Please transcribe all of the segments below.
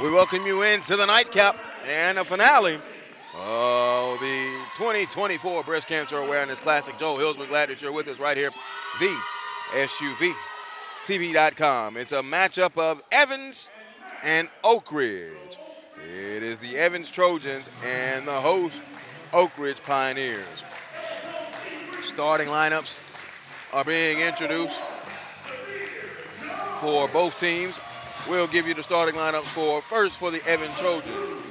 We welcome you into the nightcap and the finale of the 2024 Breast Cancer Awareness Classic. Joel Hillsman, glad that you're with us right here, the SUVTV.com. It's a matchup of Evans and Oak Ridge. It is the Evans Trojans and the host Oak Ridge Pioneers. Starting lineups are being introduced for both teams. We'll give you the starting lineups for the Evans Trojans.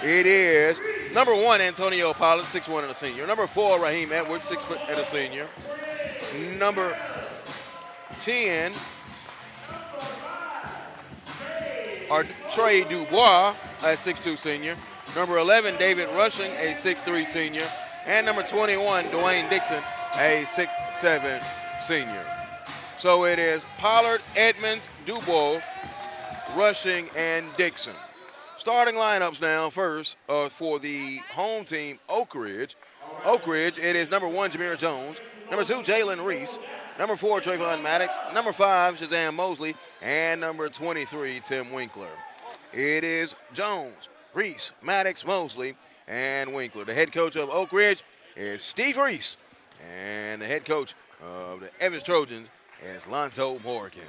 It is number 1, Antonio Pollard, 6'1" and a senior. Number 4, Raheem Edwards, 6 foot and a senior. Number 10 are Trey Dubois, a 6'2" senior. Number 11, David Rushing, a 6'3" senior. And number 21, Dwayne Dixon, a 6'7" senior. So it is Pollard, Edmonds, Dubois, Rushing, and Dixon. Starting lineups now first for the home team, Oak Ridge. Oak Ridge, it is number 1, Jameer Jones. Number 2, Jalen Reese. Number 4, Trayvon Maddox. Number 5, Shazam Mosley. And number 23, Tim Winkler. It is Jones, Reese, Maddox, Mosley, and Winkler. The head coach of Oak Ridge is Steve Reese. And the head coach of the Evans Trojans is Lonzo Morgan.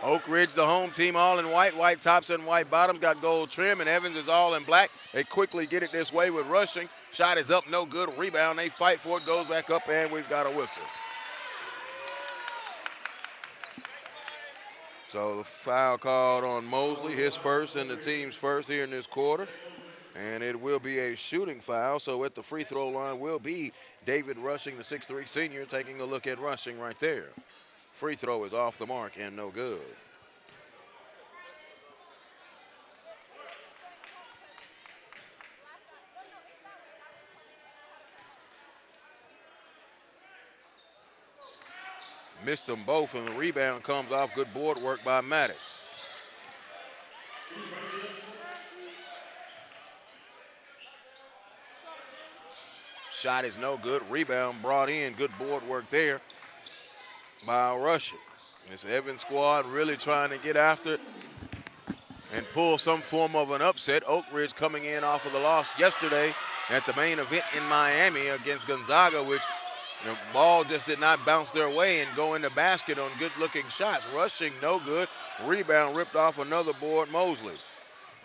Oak Ridge, the home team, all in white. White tops and white bottoms, got gold trim, and Evans is all in black. They quickly get it this way with Rushing. Shot is up, no good. Rebound, they fight for it, goes back up, and we've got a whistle. So the foul called on Mosley, his first and the team's first here in this quarter. And it will be a shooting foul. So at the free throw line will be David Rushing, the 6'3" senior, taking a look at Rushing right there. Free throw is off the mark and no good. Missed them both, and the rebound comes off. Good board work by Maddox. Shot is no good. Rebound brought in. Good board work there by Rushing. This Evans squad really trying to get after it and pull some form of an upset. Oak Ridge coming in off of the loss yesterday at the main event in Miami against Gonzaga, which the ball just did not bounce their way and go in the basket on good-looking shots. Rushing, no good. Rebound ripped off another board, Mosley.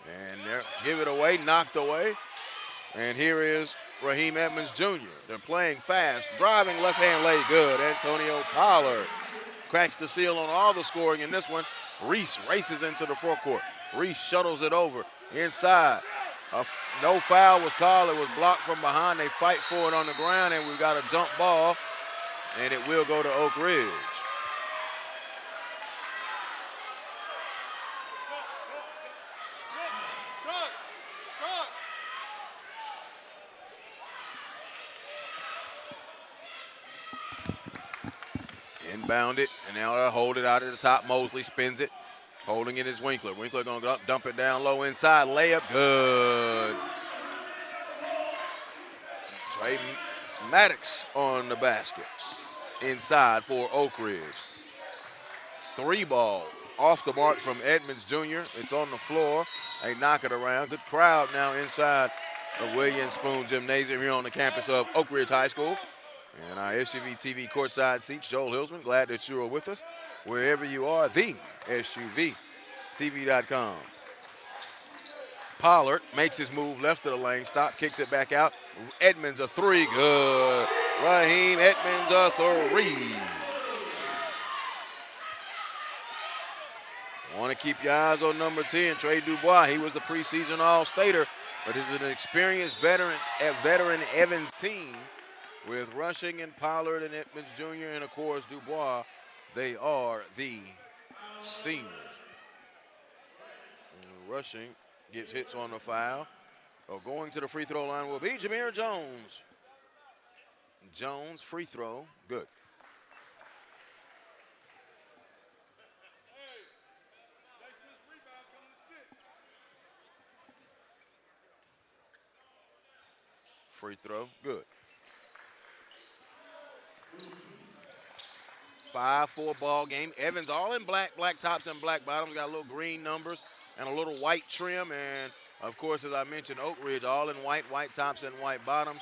And they give it away, knocked away. And here is Raheem Edmonds Jr. They're playing fast. Driving left hand lay good. Antonio Pollard cracks the seal on all the scoring in this one. Reese races into the forecourt. Reese shuttles it over inside. No foul was called. It was blocked from behind. They fight for it on the ground, and we've got a jump ball, and it will go to Oak Ridge. Inbound it, and now they'll hold it out at the top. Mosley spins it. Holding it is Winkler. Winkler going to dump it down low inside. Layup, good. Trey Maddox on the basket. Inside for Oak Ridge. 3 ball off the mark from Edmonds Jr. It's on the floor. They knock it around. Good crowd now inside of Williams Spoon Gymnasium here on the campus of Oak Ridge High School. And our SUV TV courtside seats, Joel Hillsman, glad that you are with us. Wherever you are, the SUVTV.com. Pollard makes his move left of the lane, kicks it back out. Edmonds a 3, good. Raheem Edmonds a 3. Want to keep your eyes on number 10, Trey Dubois. He was the preseason All-Stater, but this is an experienced veteran Evans team with Rushing and Pollard and Edmonds Jr. and, of course, Dubois. They are the seniors. And Rushing gets hits on the foul. So going to the free throw line will be Jameer Jones. Jones, free throw, good. Free throw, good. 5-4 ball game. Evans all in black tops and black bottoms. Got little green numbers and a little white trim. And, of course, as I mentioned, Oak Ridge all in white tops and white bottoms.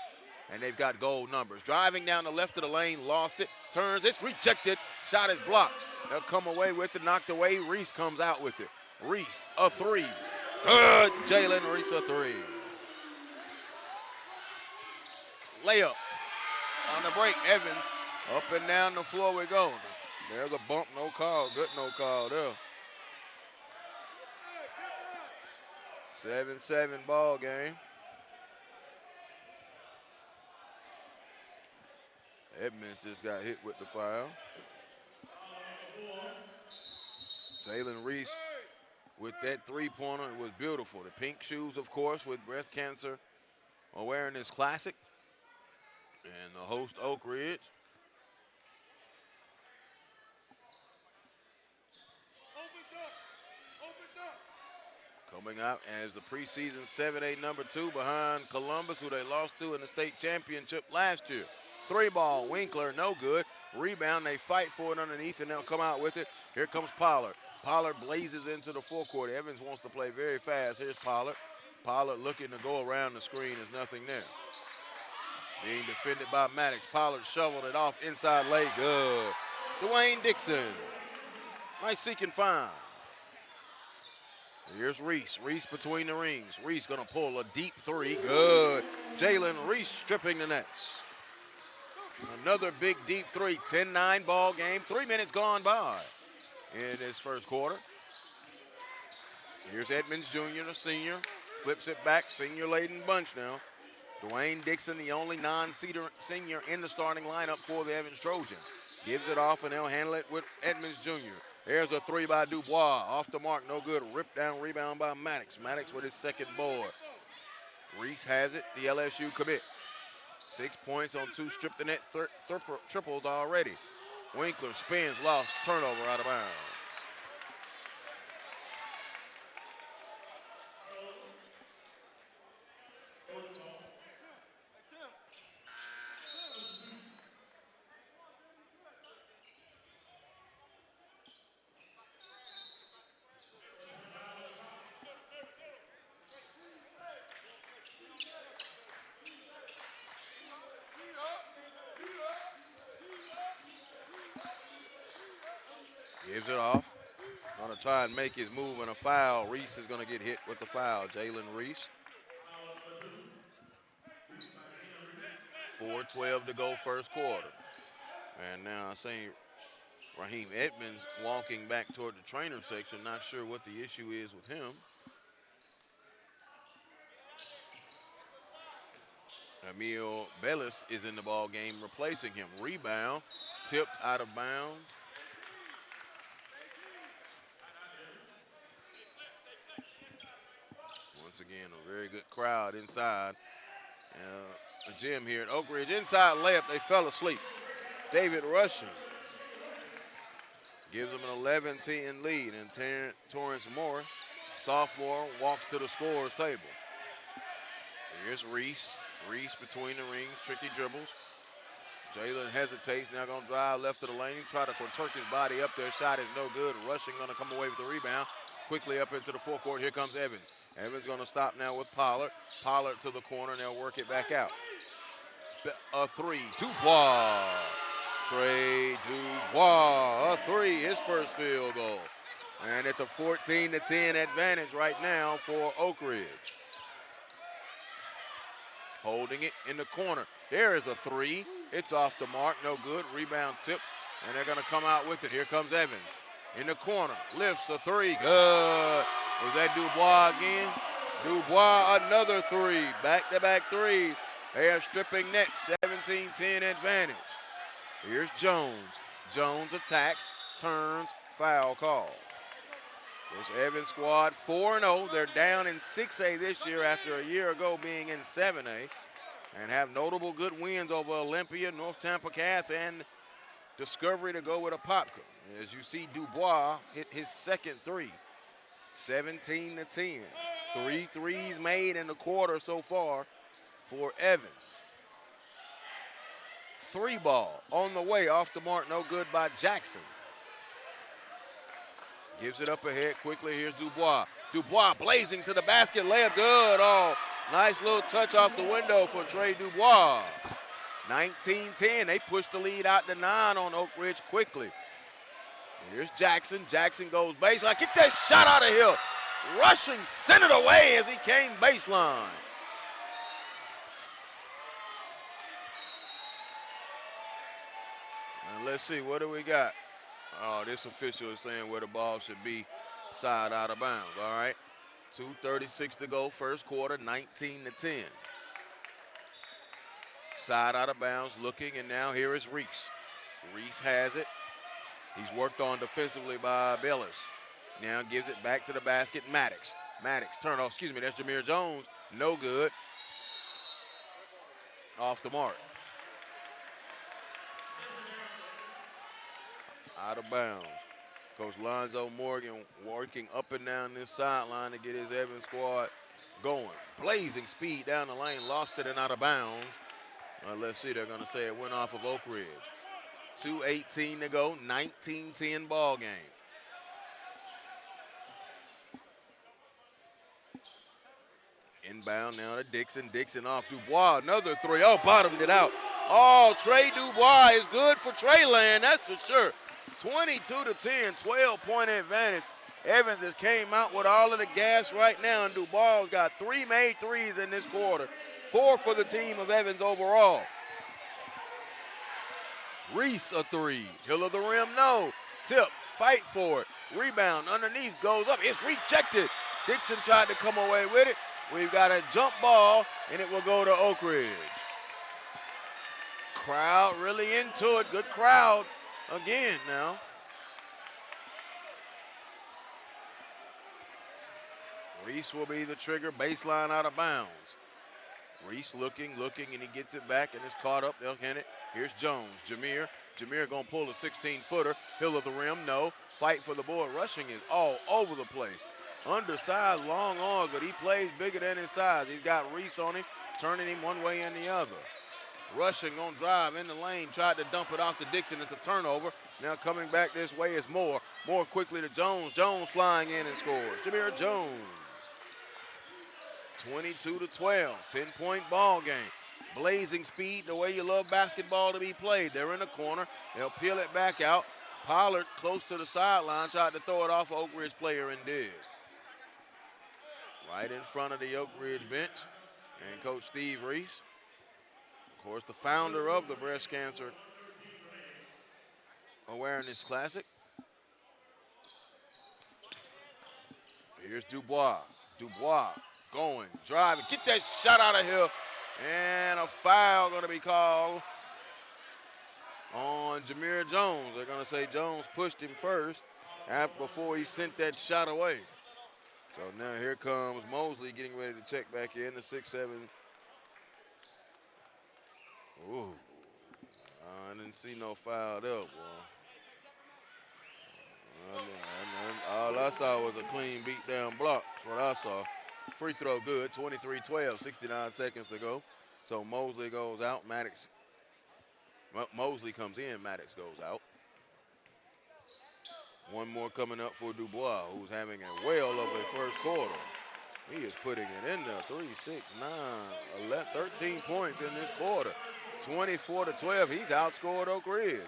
And they've got gold numbers. Driving down the left of the lane, lost it, turns, it's rejected. Shot is blocked. They'll come away with it, knocked away. Reese comes out with it. Reese, a three. Good. Jalen Reese, a three. Layup on the break. Evans, up and down the floor we go. There's a bump, no call. Good no call there. 7-7 ball game. Edmonds just got hit with the foul. Jalen Reese with that three-pointer. It was beautiful. The pink shoes, of course, with Breast Cancer Awareness Classic. And the host, Oak Ridge. Coming out as the preseason 7A number 2 behind Columbus, who they lost to in the state championship last year. Three ball, Winkler, no good. Rebound, they fight for it underneath, and they'll come out with it. Here comes Pollard. Pollard blazes into the forecourt. Evans wants to play very fast. Here's Pollard. Pollard looking to go around the screen. There's nothing there. Being defended by Maddox. Pollard shoveled it off inside late. Good. Dwayne Dixon. Nice seek and find. Here's Reese. Reese between the rings. Reese going to pull a deep three. Good. Jalen Reese stripping the nets. Another big deep three. 10-9 ball game. 3 minutes gone by in this first quarter. Here's Edmonds Jr., the senior. Flips it back. Senior-laden bunch now. Dwayne Dixon, the only non-senior in the starting lineup for the Evans Trojans. Gives it off, and they'll handle it with Edmonds Jr. There's a three by Dubois. Off the mark, no good. Ripped down, rebound by Maddox. Maddox with his second board. Reese has it, the LSU commit. 6 points on 2 strip the net triples already. Winkler spins, lost, turnover out of bounds. Gives it off. Going to try and make his move and a foul. Reese is going to get hit with the foul. Jalen Reese. 4:12 to go first quarter. And now I see Raheem Edmonds walking back toward the trainer section. Not sure what the issue is with him. Emil Bellis is in the ball game replacing him. Rebound, tipped out of bounds. Once again, a very good crowd inside the gym here at Oak Ridge. Inside layup, they fell asleep. David Rushing gives them an 11-10 lead, and Torrance Moore, sophomore, walks to the scorer's table. Here's Reese. Reese between the rings, tricky dribbles. Jalen hesitates, now going to drive left of the lane, try to Turk his body up there. Shot is no good. Rushing going to come away with the rebound. Quickly up into the forecourt. Here comes Evans. Evans going to stop now with Pollard. Pollard to the corner, and they'll work it back out. A three. Dubois. Trey Dubois. A three. His first field goal. And it's a 14-10 advantage right now for Oak Ridge. Holding it in the corner. There is a three. It's off the mark. No good. Rebound tip. And they're going to come out with it. Here comes Evans. In the corner. Lifts a three. Good. Was that Dubois again? Dubois, another three. Back-to-back threes. They are stripping nets. 17-10 advantage. Here's Jones. Jones attacks, turns, foul call. This Evans squad 4-0. They're down in 6A this year after a year ago being in 7A, and have notable good wins over Olympia, North Tampa Cath, and Discovery to go with Apopka. As you see, Dubois hit his second three. 17-10. 3 threes made in the quarter so far for Evans. 3 ball on the way, off the mark, no good by Jackson. Gives it up ahead quickly. Here's Dubois. Dubois blazing to the basket. Layup good. Oh, nice little touch off the window for Trey Dubois. 19-10. They push the lead out to 9 on Oak Ridge quickly. Here's Jackson. Jackson goes baseline. Get that shot out of here. Rushing, sent it away as he came baseline. And let's see, what do we got? Oh, this official is saying where the ball should be, side out of bounds, all right? 2:36 to go, first quarter, 19-10. Side out of bounds, looking, and now here is Reese. Reese has it. He's worked on defensively by Billis. Now gives it back to the basket, Maddox. Maddox, turn off, excuse me, that's Jameer Jones. No good. Off the mark. Out of bounds. Coach Lonzo Morgan working up and down this sideline to get his Evans squad going. Blazing speed down the lane, lost it and out of bounds. Well, let's see, they're going to say it went off of Oak Ridge. 2:18 to go, 19-10 ball game. Inbound now to Dixon. Dixon off Dubois, another 3. Oh, bottomed it out. Oh, Trey Dubois is good for Treyland, that's for sure. 22-10, 12-point advantage. Evans has came out with all of the gas right now, and Dubois got 3 made threes in this quarter. 4 for the team of Evans overall. Reese a 3. Hill of the rim, no. Tip, fight for it. Rebound underneath, goes up. It's rejected. Dixon tried to come away with it. We've got a jump ball, and it will go to Oak Ridge. Crowd really into it. Good crowd again now. Reese will be the trigger, baseline out of bounds. Reese looking, and he gets it back, and it's caught up. They'll hand it. Here's Jones. Jameer going to pull a 16-footer. Hill of the rim, no. Fight for the board. Rushing is all over the place. Undersized, long arms, but he plays bigger than his size. He's got Reese on him, turning him one way and the other. Rushing on drive in the lane, tried to dump it off to Dixon. It's a turnover. Now coming back this way is Moore. Moore quickly to Jones. Jones flying in and scores. Jameer Jones. 22-12, 10-point ball game. Blazing speed, the way you love basketball to be played. They're in the corner. They'll peel it back out. Pollard close to the sideline, tried to throw it off Oak Ridge player and did. Right in front of the Oak Ridge bench, and Coach Steve Reese, of course, the founder of the Breast Cancer Awareness Classic. Here's Dubois. Dubois going, driving, get that shot out of here, and a foul going to be called on Jameer Jones. They're going to say Jones pushed him first before he sent that shot away. So now here comes Mosley getting ready to check back in, the 6'7". Ooh, I didn't see no foul there, boy. All I saw was a clean beat down block. That's what I saw. Free throw good, 23-12, 69 seconds to go. So Mosley goes out, Mosley comes in, Maddox goes out. One more coming up for Dubois, who's having a whale of a first quarter. He is putting it in there, 3, 6, 9, 11, 13 points in this quarter. 24-12, he's outscored Oak Ridge.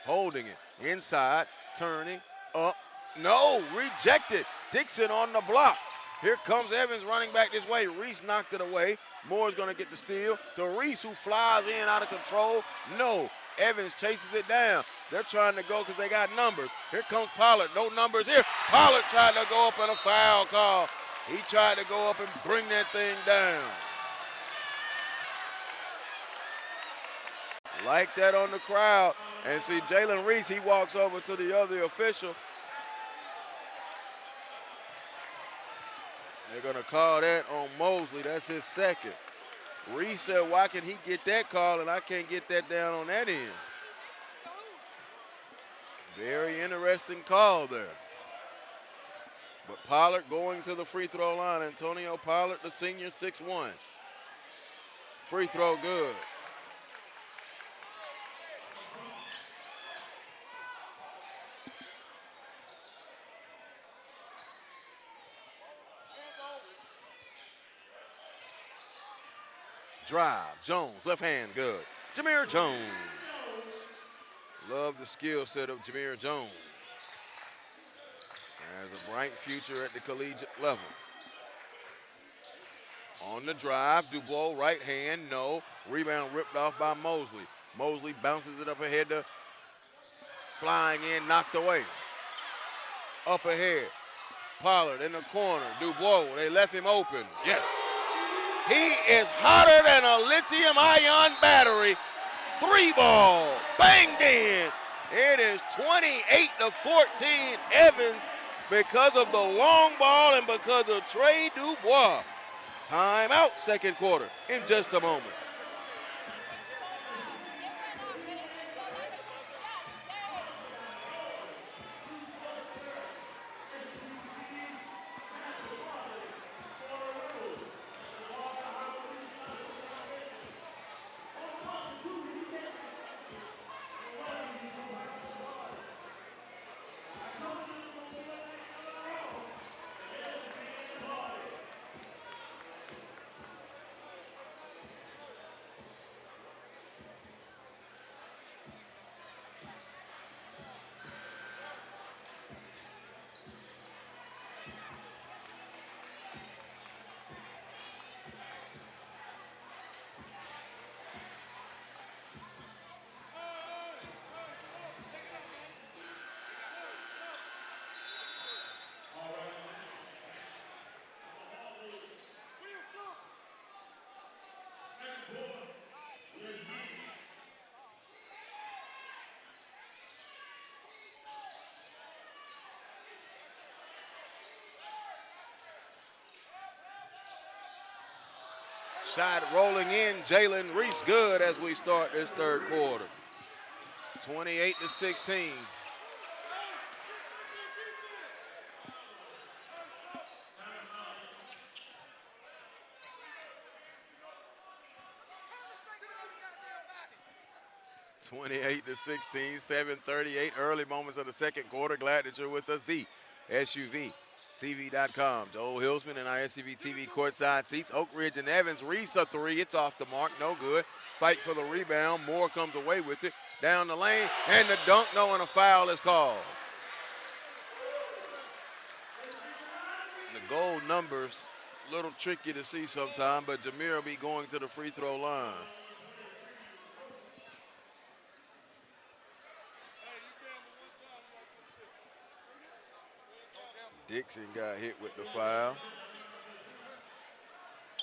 Holding it, inside, turning, up, no, rejected. Dixon on the block. Here comes Evans running back this way. Reese knocked it away. Moore's going to get the steal. To Reese, who flies in out of control. No, Evans chases it down. They're trying to go because they got numbers. Here comes Pollard. No numbers here. Pollard tried to go up in a foul call. He tried to go up and bring that thing down. Like that on the crowd. And see, Jalen Reese, he walks over to the other official. They're going to call that on Mosley. That's his second. Reese said, why can he get that call and I can't get that down on that end? Very interesting call there. But Pollard going to the free throw line. Antonio Pollard, the senior, 6'1". Free throw good. drive. Jones, left hand, good. Jamir Jones. Love the skill set of Jamir Jones. Has a bright future at the collegiate level. On the drive, Dubois, right hand, no. Rebound ripped off by Mosley. Mosley bounces it up ahead to flying in, knocked away. Up ahead, Pollard in the corner. Dubois, they left him open. Yes. He is hotter than a lithium-ion battery. 3-ball, banged in. It is 28-14 Evans because of the long ball and because of Trey Dubois. Timeout, second quarter, in just a moment. Shot rolling in, Jalen Reese good as we start this third quarter. 28-16. (28-16), 7:38, early moments of the second quarter. Glad that you're with us. The SUVTV.com. Joel Hilsman and our SUV TV courtside seats. Oak Ridge and Evans. Reese a three. It's off the mark. No good. Fight for the rebound. Moore comes away with it. Down the lane. And the dunk. No, and a foul is called. The goal numbers, a little tricky to see sometime, but Jamir will be going to the free throw line. Dixon got hit with the foul.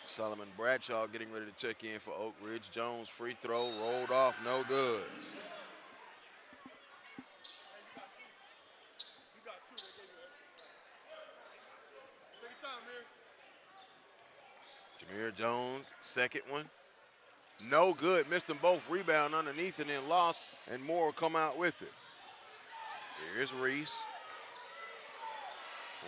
Solomon Bradshaw getting ready to check in for Oak Ridge. Jones free throw, rolled off, no good. Jamir Jones, second one. No good, missed them both. Rebound underneath and then lost, and Moore will come out with it. Here's Reese.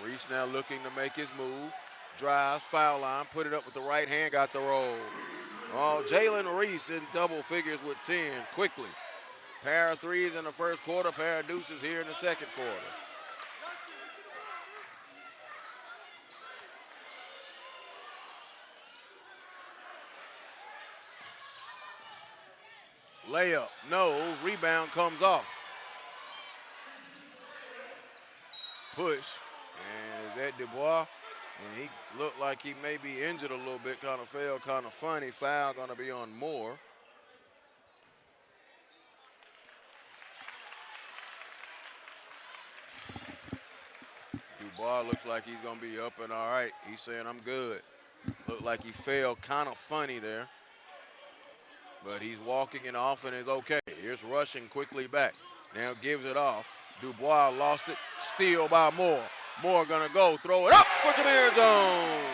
Reese now looking to make his move. Drives, foul line, put it up with the right hand, got the roll. Oh, Jalen Reese in double figures with 10 quickly. Pair of threes in the first quarter, pair of deuces here in the second quarter. Layup, no, rebound comes off. Push. And is that Dubois? And he looked like he may be injured a little bit, kind of fell, kind of funny. Foul going to be on Moore. Dubois looks like he's going to be up and all right. He's saying, I'm good. Looked like he fell kind of funny there. But he's walking it off and is okay. Here's Rushing quickly back. Now gives it off. Dubois lost it. Steal by Moore. Moore gonna go, throw it up for Jamir Jones.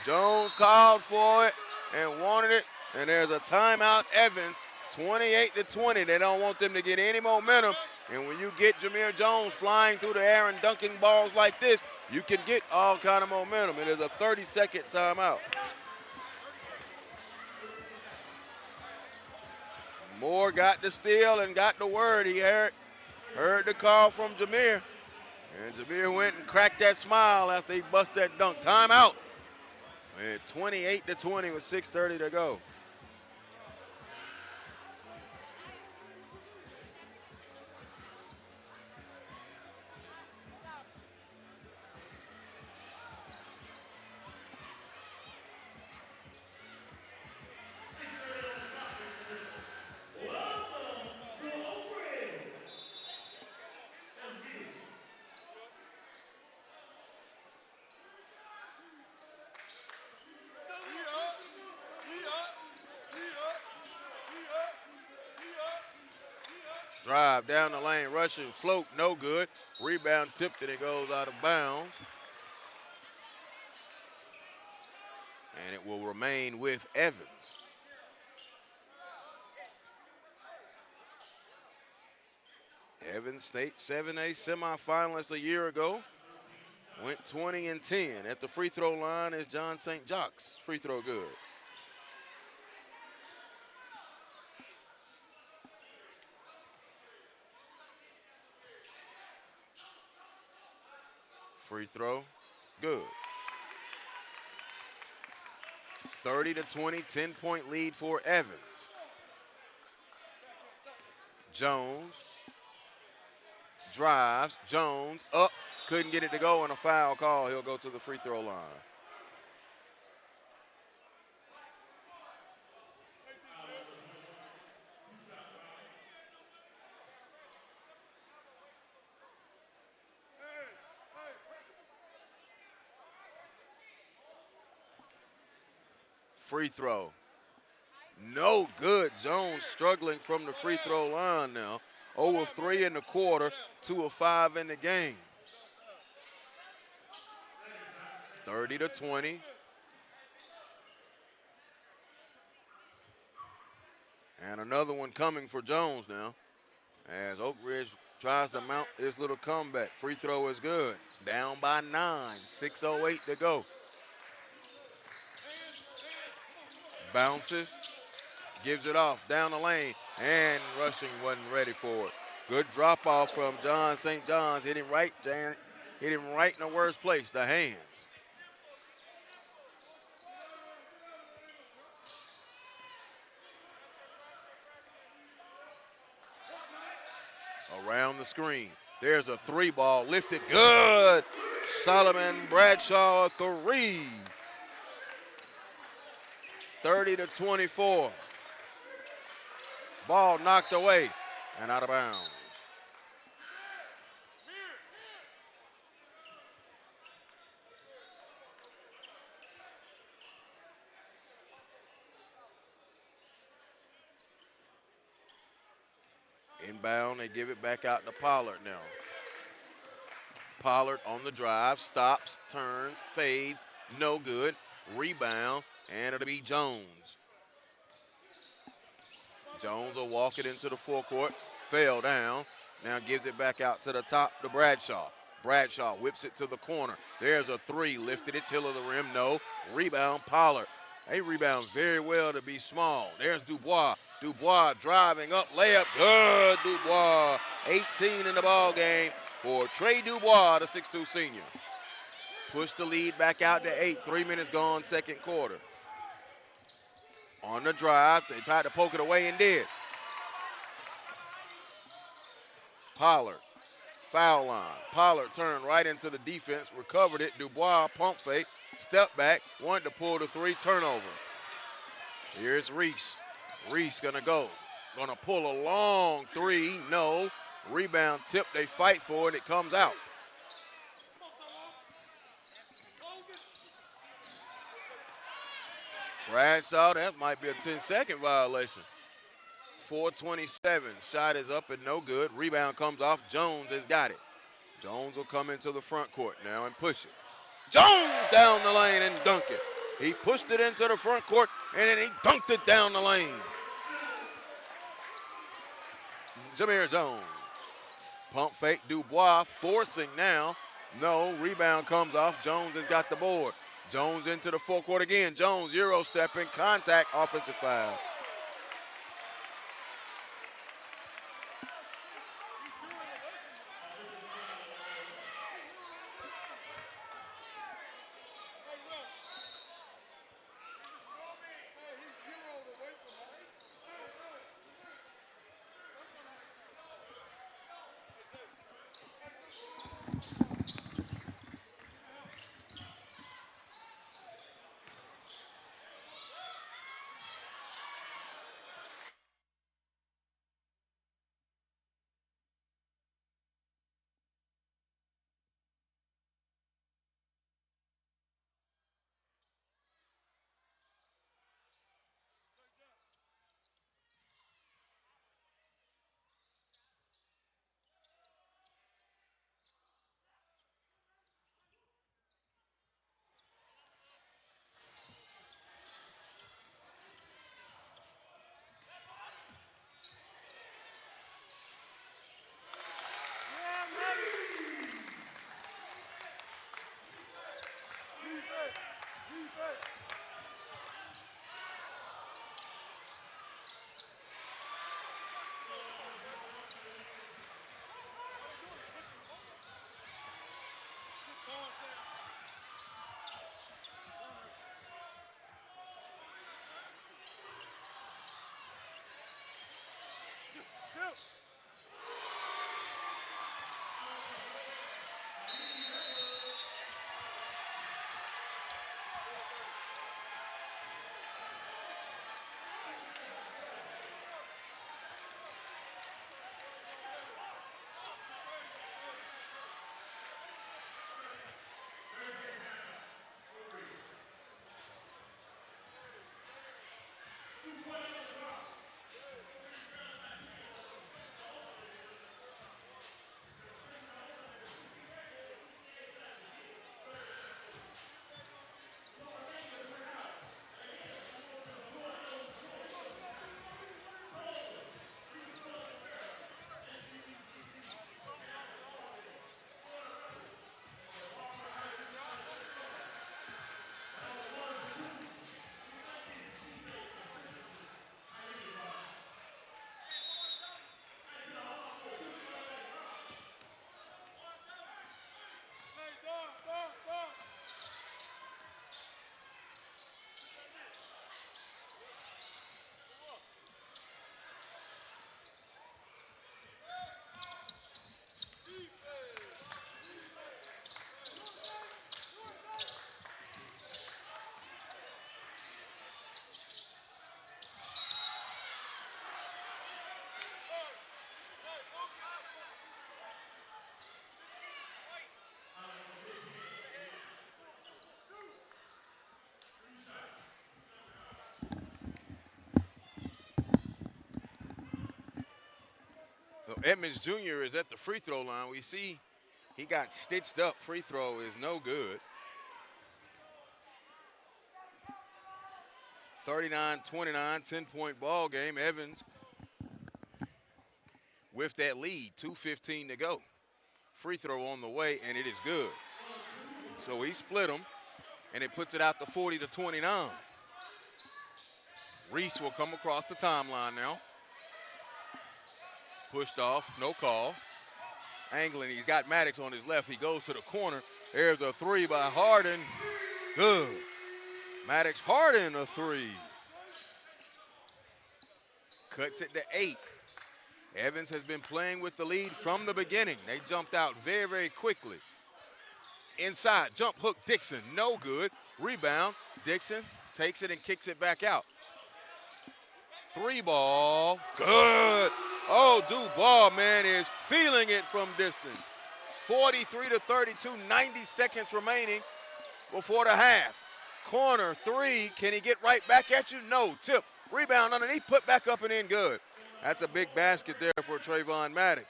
Jones called for it and wanted it, and there's a timeout. Evans, 28-20. They don't want them to get any momentum, and when you get Jamir Jones flying through the air and dunking balls like this, you can get all kind of momentum. It is a 30-second timeout. Moore got the steal and got the word. He heard the call from Jamir. And Jamir went and cracked that smile after he bust that dunk. Timeout. And 28-20 with 6:30 to go. Drive down the lane, rushing, float, no good. Rebound tipped and it goes out of bounds. And it will remain with Evans. Evans State 7A semifinalist a year ago. Went 20-10. At the free throw line is John St. Jacques. Free throw good. Free throw, good. 30-20, 10-point lead for Evans. Jones drives, Jones up, couldn't get it to go, and a foul call. He'll go to the free throw line. Free throw. No good. Jones struggling from the free throw line now. 0 of 3 in the quarter, 2 of 5 in the game. 30-20. And another one coming for Jones now as Oak Ridge tries to mount his little comeback. Free throw is good. Down by 9, 6:08 to go. Bounces, gives it off down the lane, and rushing wasn't ready for it. Good drop off from John St. John's. Hit him right in the worst place, the hands. Around the screen. There's a 3-ball lifted good. Solomon Bradshaw a 3. 30-24. Ball knocked away and out of bounds. Inbound, they give it back out to Pollard now. Pollard on the drive, stops, turns, fades, no good. Rebound, and it'll be Jones. Jones will walk it into the forecourt, fell down, now gives it back out to the top to Bradshaw. Bradshaw whips it to the corner. There's a 3, lifted it, till of the rim, no. Rebound, Pollard. They rebound very well to be small. There's Dubois. Dubois driving up, layup, good, Dubois. 18 in the ball game for Trey Dubois, the 6'2 senior. Push the lead back out to 8. 3 minutes gone, second quarter. On the drive, they tried to poke it away and did. Pollard, foul line. Pollard turned right into the defense, recovered it. Dubois, pump fake, step back, wanted to pull the 3, turnover. Here's Reese. Reese gonna go. Gonna pull a long 3, no. Rebound tip, they fight for it, it comes out. Bradshaw, that might be a 10-second violation. 4:27, shot is up and no good. Rebound comes off, Jones has got it. Jones will come into the front court now and push it. Jones down the lane and dunk it. He pushed it into the front court and then he dunked it down the lane. Jameer Jones. Pump fake, Dubois forcing now. No, rebound comes off, Jones has got the board. Jones into the forecourt again. Jones Euro stepping, contact, offensive foul. So Edmonds Jr. is at the free throw line. We see he got stitched up. Free throw is no good. 39-29, 10-point ball game. Evans with that lead, 2:15 to go. Free throw on the way, and it is good. So he split them, and it puts it out to 40-29. Reese will come across the timeline now. Pushed off, no call. Angling, he's got Maddox on his left. He goes to the corner. There's a three by Harden. Good. Maddox Harden a three. Cuts it to 8. Evans has been playing with the lead from the beginning. They jumped out very, very quickly. Inside, jump hook Dixon, no good. Rebound, Dixon takes it and kicks it back out. Three ball, good. Oh, Dubois, man, is feeling it from distance. 43-32, 90 seconds remaining before the half. Corner three, can he get right back at you? No, tip, rebound underneath, put back up and in, good. That's a big basket there for Trayvon Maddox.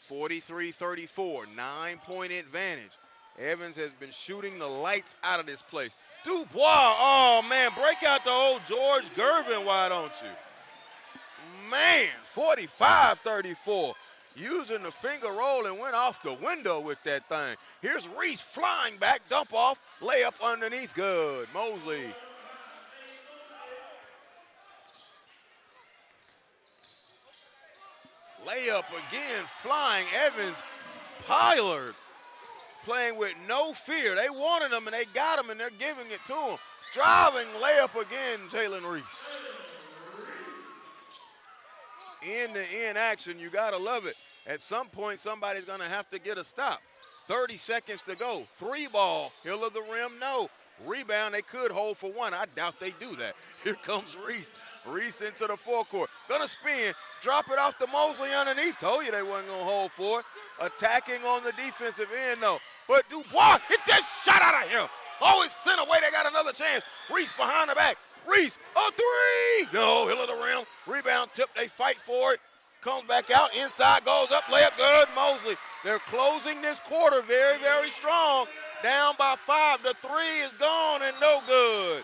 43-34, 9-point advantage. Evans has been shooting the lights out of this place. Dubois, oh man, break out the old George Gervin, why don't you? Man, 45-34. Using the finger roll and went off the window with that thing. Here's Reese flying back, dump off, layup underneath, good. Mosley. Layup again, flying. Evans, Pollard playing with no fear. They wanted him and they got him and they're giving it to him. Driving layup again, Jalen Reese. End-to-end action, you gotta love it. At some point, somebody's gonna have to get a stop. 30 seconds to go. Three ball, hill of the rim, no. Rebound, they could hold for one. I doubt they do that. Here comes Reese. Reese into the forecourt. Gonna spin, drop it off to Mosley underneath. Told you they wasn't gonna hold for it. Attacking on the defensive end though. But Dubois, hit that shot out of here. Oh, it's sent away, they got another chance. Reese behind the back. Reese, a three. No, hill of the rim. Rebound tip, they fight for it. Comes back out, inside, goes up, layup, good. Mosley, they're closing this quarter very, very strong. Down by 5, the three is gone and no good.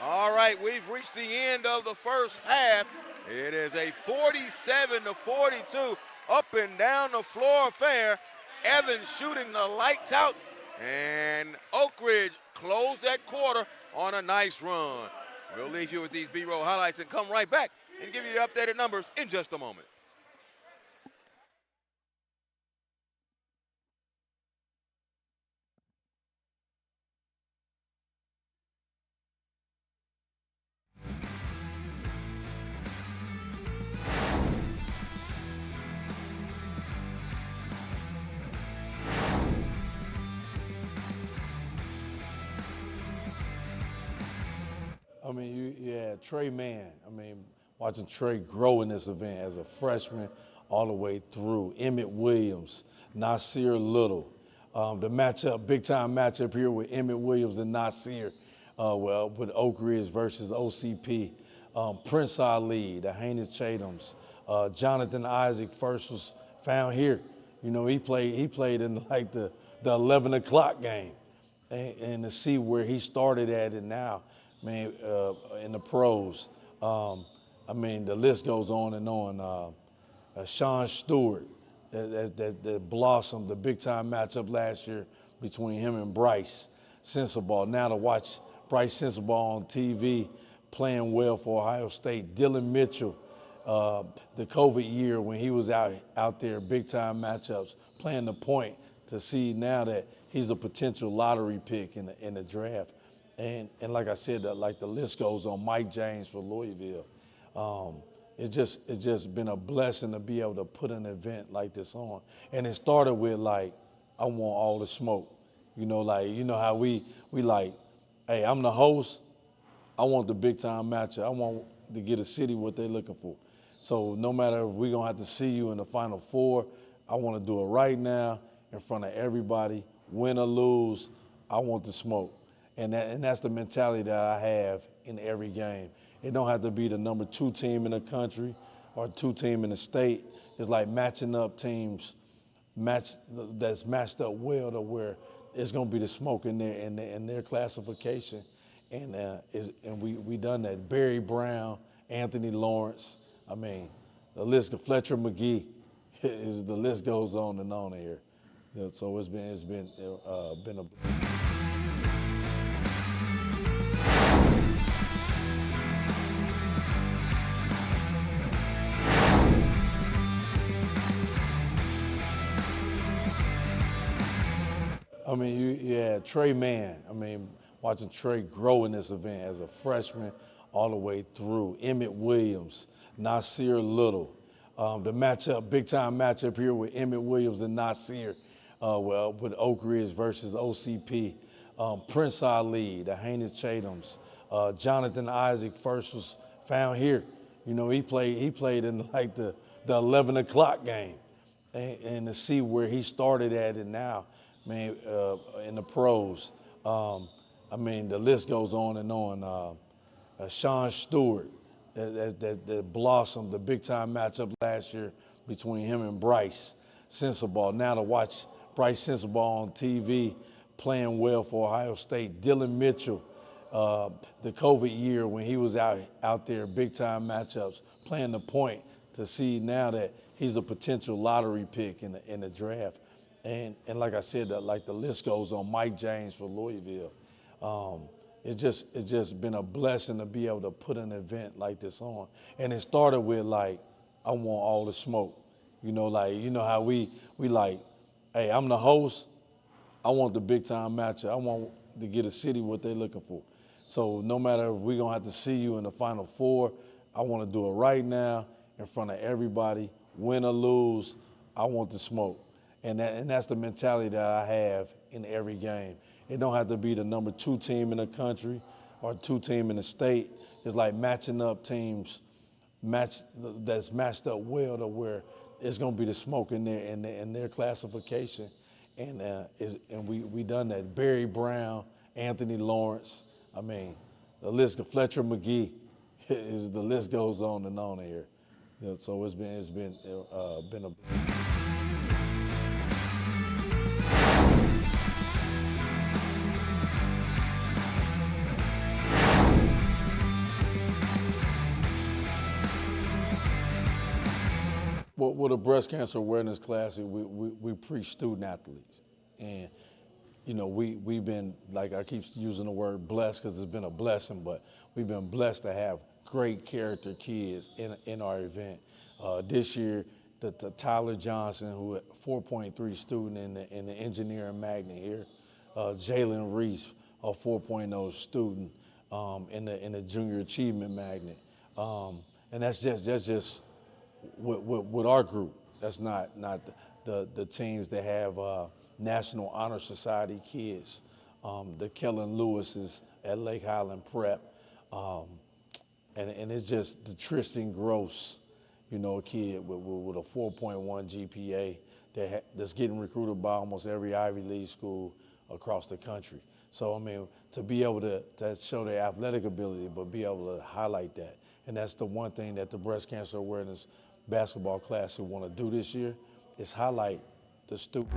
All right, we've reached the end of the first half. It is a 47-42 up and down the floor affair. Evans shooting the lights out, and Oak Ridge closed that quarter on a nice run. We'll leave you with these B-roll highlights and come right back and give you the updated numbers in just a moment. Trey Mann. I mean, watching Trey grow in this event as a freshman all the way through. Emmett Williams, Nasir Little. The matchup, big-time matchup here with Emmett Williams and Nasir, with Oak Ridge versus OCP. Prince Ali, the Haynes Chatums. Jonathan Isaac first was found here. You know, he played in like the 11 o'clock game. And to see where he started at and now, man, in the pros. I mean, the list goes on and on. Sean Stewart, that blossomed the big-time matchup last year between him and Bryce Sensabaugh. Now to watch Bryce Sensabaugh on TV playing well for Ohio State. Dylan Mitchell, the COVID year when he was out there, big-time matchups, playing the point, to see now that he's a potential lottery pick in the draft. And like I said, the list goes on. Mike James for Louisville. It's just been a blessing to be able to put an event like this on. And it started with I want all the smoke. You know, how we hey, I'm the host. I want the big time matchup. I want to get a city what they're looking for. So no matter if we're gonna have to see you in the Final Four, I want to do it right now in front of everybody. Win or lose, I want the smoke. And that's the mentality that I have in every game. It don't have to be the number 2 team in the country or 2 team in the state. It's like matching up teams that's matched up well to where it's gonna be the smoke in their classification. And we done that. Barry Brown, Anthony Lawrence. I mean, the list of Fletcher McGee. The list goes on and on here. You know, so it's been a. I mean, you had Trey Mann. I mean, watching Trey grow in this event as a freshman all the way through. Emmett Williams, Nasir Little. The matchup, big-time matchup here with Emmett Williams and Nasir, with Oak Ridge versus OCP. Prince Ali, the Haynes Chatums. Jonathan Isaac first was found here. You know, he played in like the 11 o'clock game. And to see where he started at and now, man, in the pros. I mean, the list goes on and on. Sean Stewart, that blossomed the big-time matchup last year between him and Bryce Sensabaugh. Now to watch Bryce Sensabaugh on TV playing well for Ohio State. Dylan Mitchell, the COVID year when he was out there, big-time matchups, playing the point, to see now that he's a potential lottery pick in the draft. And like I said, the list goes on. Mike James for Louisville. It's just been a blessing to be able to put an event like this on. And it started with I want all the smoke. You know, how we hey, I'm the host. I want the big time matchup. I want to get a city what they're looking for. So no matter if we're gonna have to see you in the Final Four, I want to do it right now in front of everybody. Win or lose, I want the smoke. And that's the mentality that I have in every game. It don't have to be the number 2 team in the country or 2 team in the state. It's like matching up teams that's matched up well to where it's gonna be the smoke in their classification. And we done that. Barry Brown, Anthony Lawrence. I mean, the list of Fletcher McGee. The list goes on and on here. You know, so it's been a. Well, with a breast cancer awareness class, we preach student athletes. And, you know, we've been, like I keep using the word blessed because it's been a blessing, but we've been blessed to have great character kids in our event. This year, the Tyler Johnson, who a 4.3 student in the engineering magnet here. Jalen Reese, a 4.0 student in the junior achievement magnet. And that's just with our group. That's not the teams that have National Honor Society kids. The Kellen Lewis's at Lake Highland Prep. and it's just the Tristan Gross, you know, a kid with a 4.1 GPA that's getting recruited by almost every Ivy League school across the country. So, I mean, to be able to show their athletic ability, but be able to highlight that. And that's the one thing that the breast cancer awareness basketball class will want to do this year is highlight the student.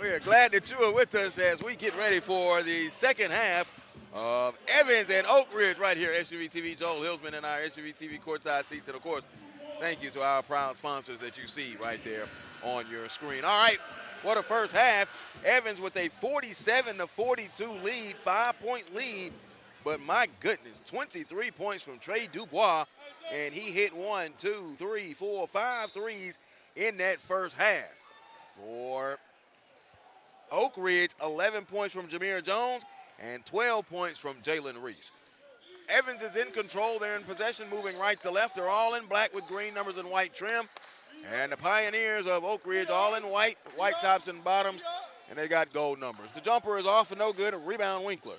We are glad that you are with us as we get ready for the second half of Evans and Oak Ridge right here at SUV TV. Joel Hillsman and our SUV TV courtside seats. And, of course, thank you to our proud sponsors that you see right there on your screen. All right, what a first half. Evans with a 47-42 lead, 5-point lead. But, my goodness, 23 points from Trey Dubois. And he hit 1, 2, 3, 4, 5 threes in that first half. For Oak Ridge, 11 points from Jameer Jones and 12 points from Jalen Reese. Evans is in control. They're in possession, moving right to left. They're all in black with green numbers and white trim. And the Pioneers of Oak Ridge all in white tops and bottoms, and they got gold numbers. The jumper is off and no good. A rebound, Winkler.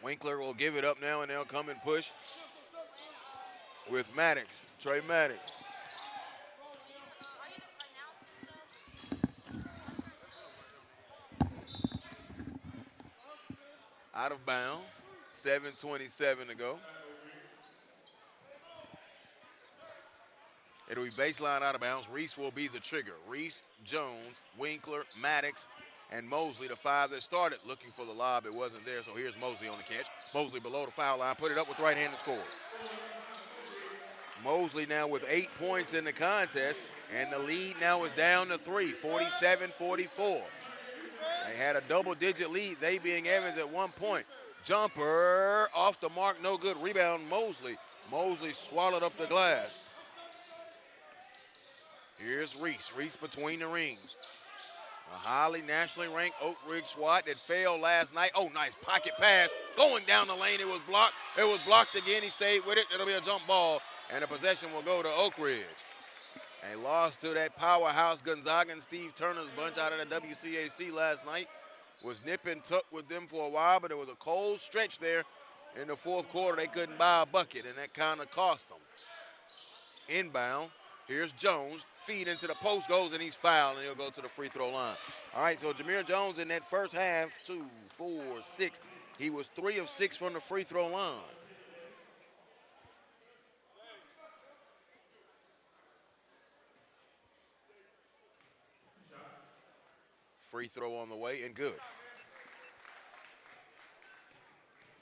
Winkler will give it up now, and they'll come and push with Maddox, Trey Maddox. Out of bounds, 7:27 to go. It'll be baseline out of bounds. Reese will be the trigger. Reese, Jones, Winkler, Maddox, and Mosley, the five that started looking for the lob. It wasn't there, so here's Mosley on the catch. Mosley below the foul line, put it up with right-handed score. Mosley now with 8 points in the contest, and the lead now is down to 3, 47-44. They had a double-digit lead, they being Evans at one point. Jumper off the mark, no good. Rebound, Mosley. Mosley swallowed up the glass. Here's Reese. Reese between the rings. A highly nationally ranked Oak Ridge SWAT that failed last night. Oh, nice pocket pass. Going down the lane, it was blocked. It was blocked again. He stayed with it. It'll be a jump ball, and the possession will go to Oak Ridge. A loss to that powerhouse Gonzaga and Steve Turner's bunch out of the WCAC last night. Was nip and tuck with them for a while, but it was a cold stretch there in the fourth quarter. They couldn't buy a bucket, and that kind of cost them. Inbound. Here's Jones. Feed into the post, goes, and he's fouled, and he'll go to the free throw line. All right, so Jameer Jones in that first half, 2, 4, 6. He was 3 of 6 from the free throw line. Free throw on the way, and good.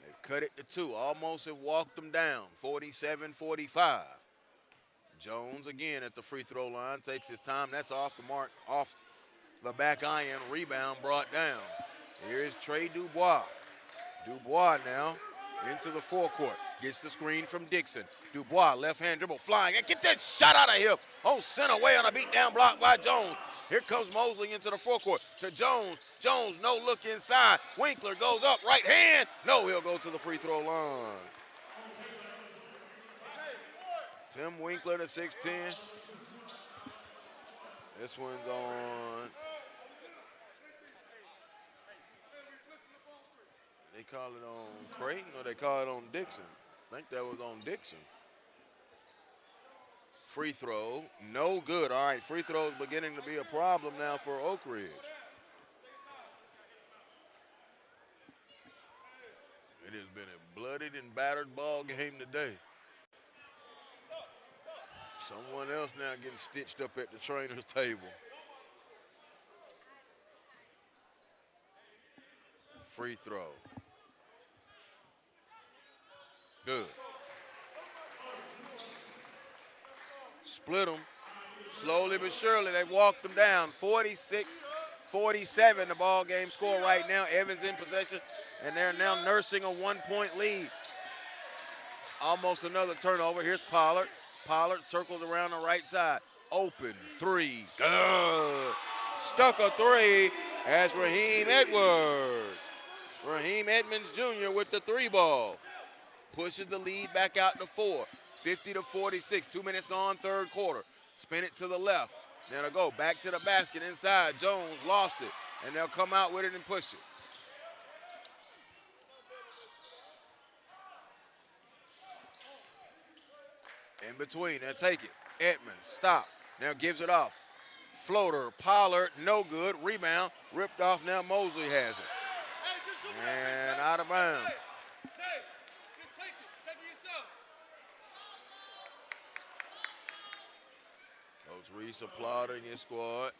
They've cut it to 2. Almost have walked them down, 47-45. Jones again at the free throw line, takes his time. That's off the mark, off the back iron. Rebound brought down. Here's Trey Dubois. Dubois now into the forecourt. Gets the screen from Dixon. Dubois, left hand dribble, flying, and get that shot out of here. Oh, sent away on a beatdown block by Jones. Here comes Mosley into the forecourt to Jones. Jones, no look inside. Winkler goes up, right hand. No, he'll go to the free throw line. Tim Winkler to 6'10". This one's on. They call it on Creighton or they call it on Dixon? I think that was on Dixon. Free throw, no good. All right, free throw is beginning to be a problem now for Oak Ridge. It has been a bloodied and battered ball game today. Someone else now getting stitched up at the trainer's table. Free throw. Good. Split them. Slowly but surely, they walked them down. 46-47, the ball game score right now. Evans in possession, and they're now nursing a 1-point lead. Almost another turnover. Here's Pollard. Pollard circles around the right side. Open, 3. Good. Stuck a 3 as Raheem Edwards. Raheem Edmonds Jr. with the 3 ball. Pushes the lead back out to 4. 50-46. 2 minutes gone, third quarter. Spin it to the left. Now they'll go back to the basket inside. Jones lost it, and they'll come out with it and push it. In between, they'll take it. Edmonds, stop. Now gives it off. Floater, Pollard, no good. Rebound, ripped off. Now Mosley has it. And out of bounds. Coach Reese applauding his squad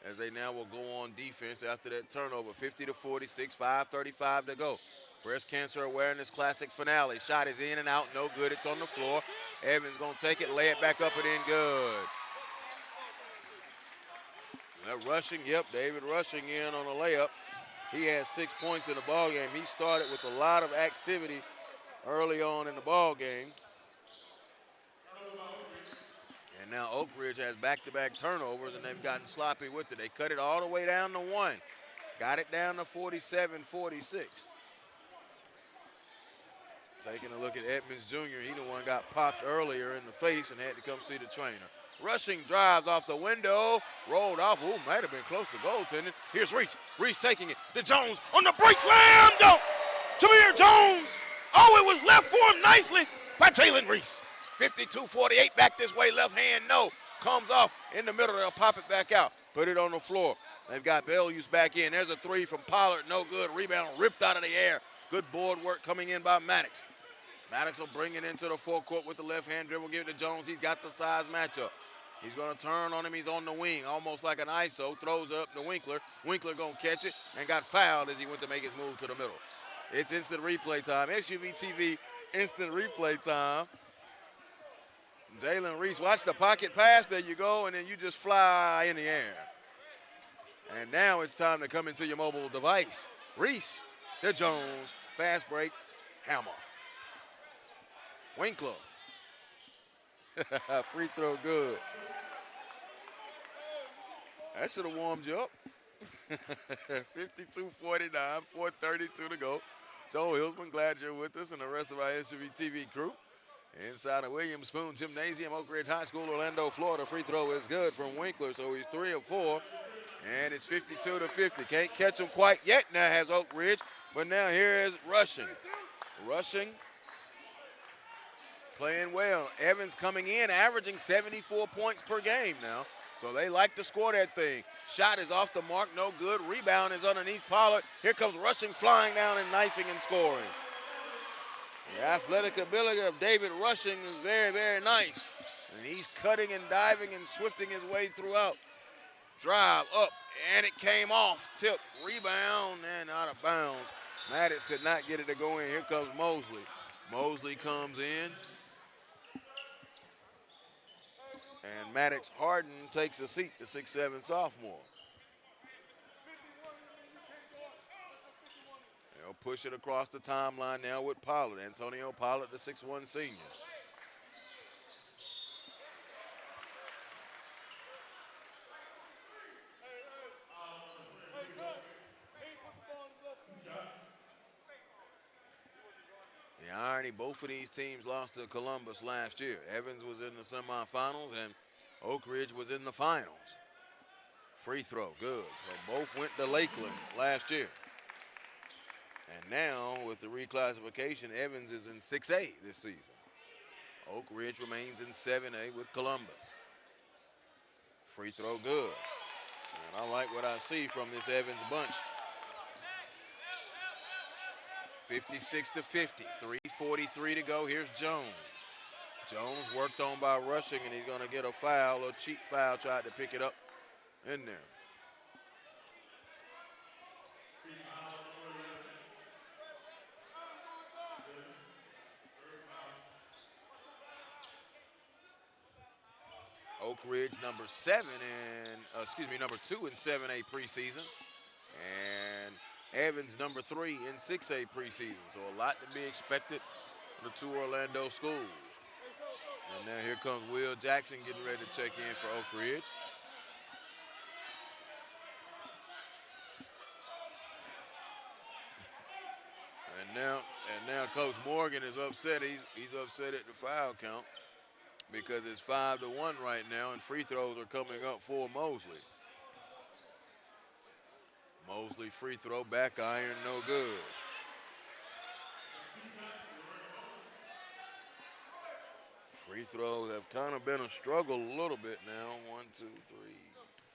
as they now will go on defense after that turnover. 50-46, 5:35 to go. Breast Cancer Awareness Classic finale. Shot is in and out, no good. It's on the floor. Evans gonna take it, lay it back up and in, good. That Rushing, yep, David Rushing in on a layup. He had 6 points in the ball game. He started with a lot of activity early on in the ball game. And now Oak Ridge has back-to-back turnovers, and they've gotten sloppy with it. They cut it all the way down to 1. Got it down to 47-46. Taking a look at Edmonds Jr., he the one got popped earlier in the face and had to come see the trainer. Rushing drives off the window, rolled off. Ooh, might have been close to goaltending. Here's Reese. Reese taking it to Jones on the break, slam dunk. Jameer Jones. Oh, it was left for him nicely by Jalen Reese. 52-48 back this way, left hand, no. Comes off in the middle, they'll pop it back out. Put it on the floor. They've got Belleuse back in. There's a three from Pollard, no good. Rebound ripped out of the air. Good board work coming in by Maddox. Maddox will bring it into the forecourt with the left hand dribble, give it to Jones. He's got the size matchup. He's going to turn on him. He's on the wing, almost like an ISO. Throws it up to Winkler. Winkler going to catch it and got fouled as he went to make his move to the middle. It's instant replay time. SUV TV, instant replay time. Jalen Reese, watch the pocket pass. There you go, and then you just fly in the air. And now it's time to come into your mobile device. Reese, to Jones, fast break, hammer. Winkler. Free throw good. That should have warmed you up. 52-49, 4:32 to go. Joe Hilsman, glad you're with us and the rest of our SUV TV crew. Inside the Williams Spoon Gymnasium, Oak Ridge High School, Orlando, Florida. Free throw is good from Winkler, so he's 3 of 4. And it's 52-50. Can't catch him quite yet now has Oak Ridge, but now here is Rushing. Rushing, playing well. Evans coming in, averaging 74 points per game now. So they like to score that thing. Shot is off the mark, no good. Rebound is underneath Pollard. Here comes Rushing, flying down and knifing and scoring. The athletic ability of David Rushing is very, very nice. And he's cutting and diving and swifting his way throughout. Drive up, and it came off. Tip, rebound, and out of bounds. Maddox could not get it to go in. Here comes Mosley. Mosley comes in. And Maddox Harden takes a seat, the 6'7" sophomore. They'll push it across the timeline now with Pollard. Antonio Pollard, the 6'1" senior. The irony, both of these teams lost to Columbus last year. Evans was in the semifinals and Oak Ridge was in the finals. Free throw, good. So both went to Lakeland last year. And now with the reclassification, Evans is in 6A this season. Oak Ridge remains in 7A with Columbus. Free throw, good. And I like what I see from this Evans bunch. 56-50, 3:43 to go. Here's Jones. Jones worked on by Rushing, and he's going to get a foul, a cheap foul, tried to pick it up in there. Oak Ridge number 2 in 7A preseason. And Evans number 3 in 6A preseason. So a lot to be expected from the two Orlando schools. And now here comes Will Jackson getting ready to check in for Oak Ridge. And now Coach Morgan is upset. He's upset at the foul count because it's 5-1 right now, and free throws are coming up for Mosley. Mosley free throw, back iron, no good. Free throws have kind of been a struggle a little bit now. 1, 2, 3,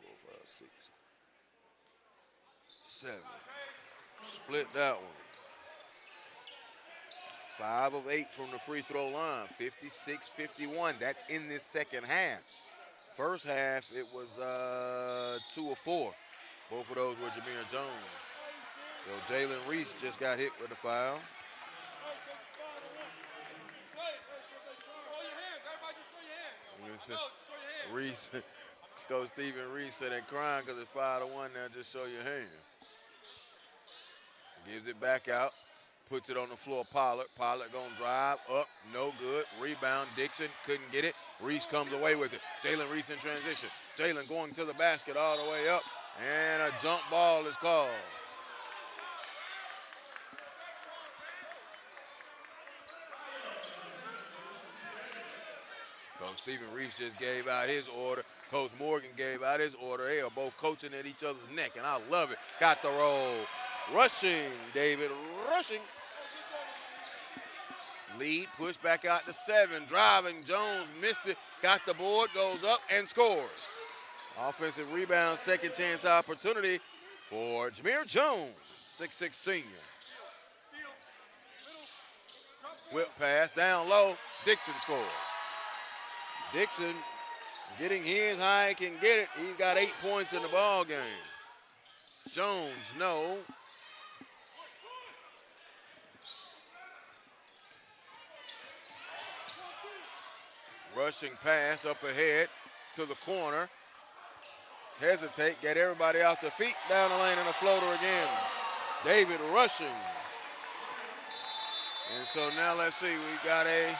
4, 5, 6, 7. Split that one. 5 of 8 from the free throw line, 56-51. That's in this second half. First half, it was 2 of 4. Both of those were Jameer Jones. So Jalen Reese just got hit with a foul. Reese, Coach Stephen Reese said they're crying because it's 5-1 now, just show your hand. Gives it back out, puts it on the floor, Pollard. Pollard gonna drive up, no good. Rebound, Dixon couldn't get it. Reese comes away with it. Jalen Reese in transition. Jalen going to the basket all the way up. And a jump ball is called. Coach Stephen Reese just gave out his order. Coach Morgan gave out his order. They are both coaching at each other's neck, and I love it. Got the roll. Rushing, David Rushing. Lead, push back out to 7. Driving, Jones missed it, got the board, goes up and scores. Offensive rebound, second chance opportunity for Jameer Jones, 6'6" senior. Whip pass down low, Dixon scores. Dixon getting his high, can get it. He's got 8 points in the ball game. Jones, no. Rushing pass up ahead to the corner. Hesitate, get everybody off their feet, down the lane and a floater again. David rushing. And so now let's see, we got a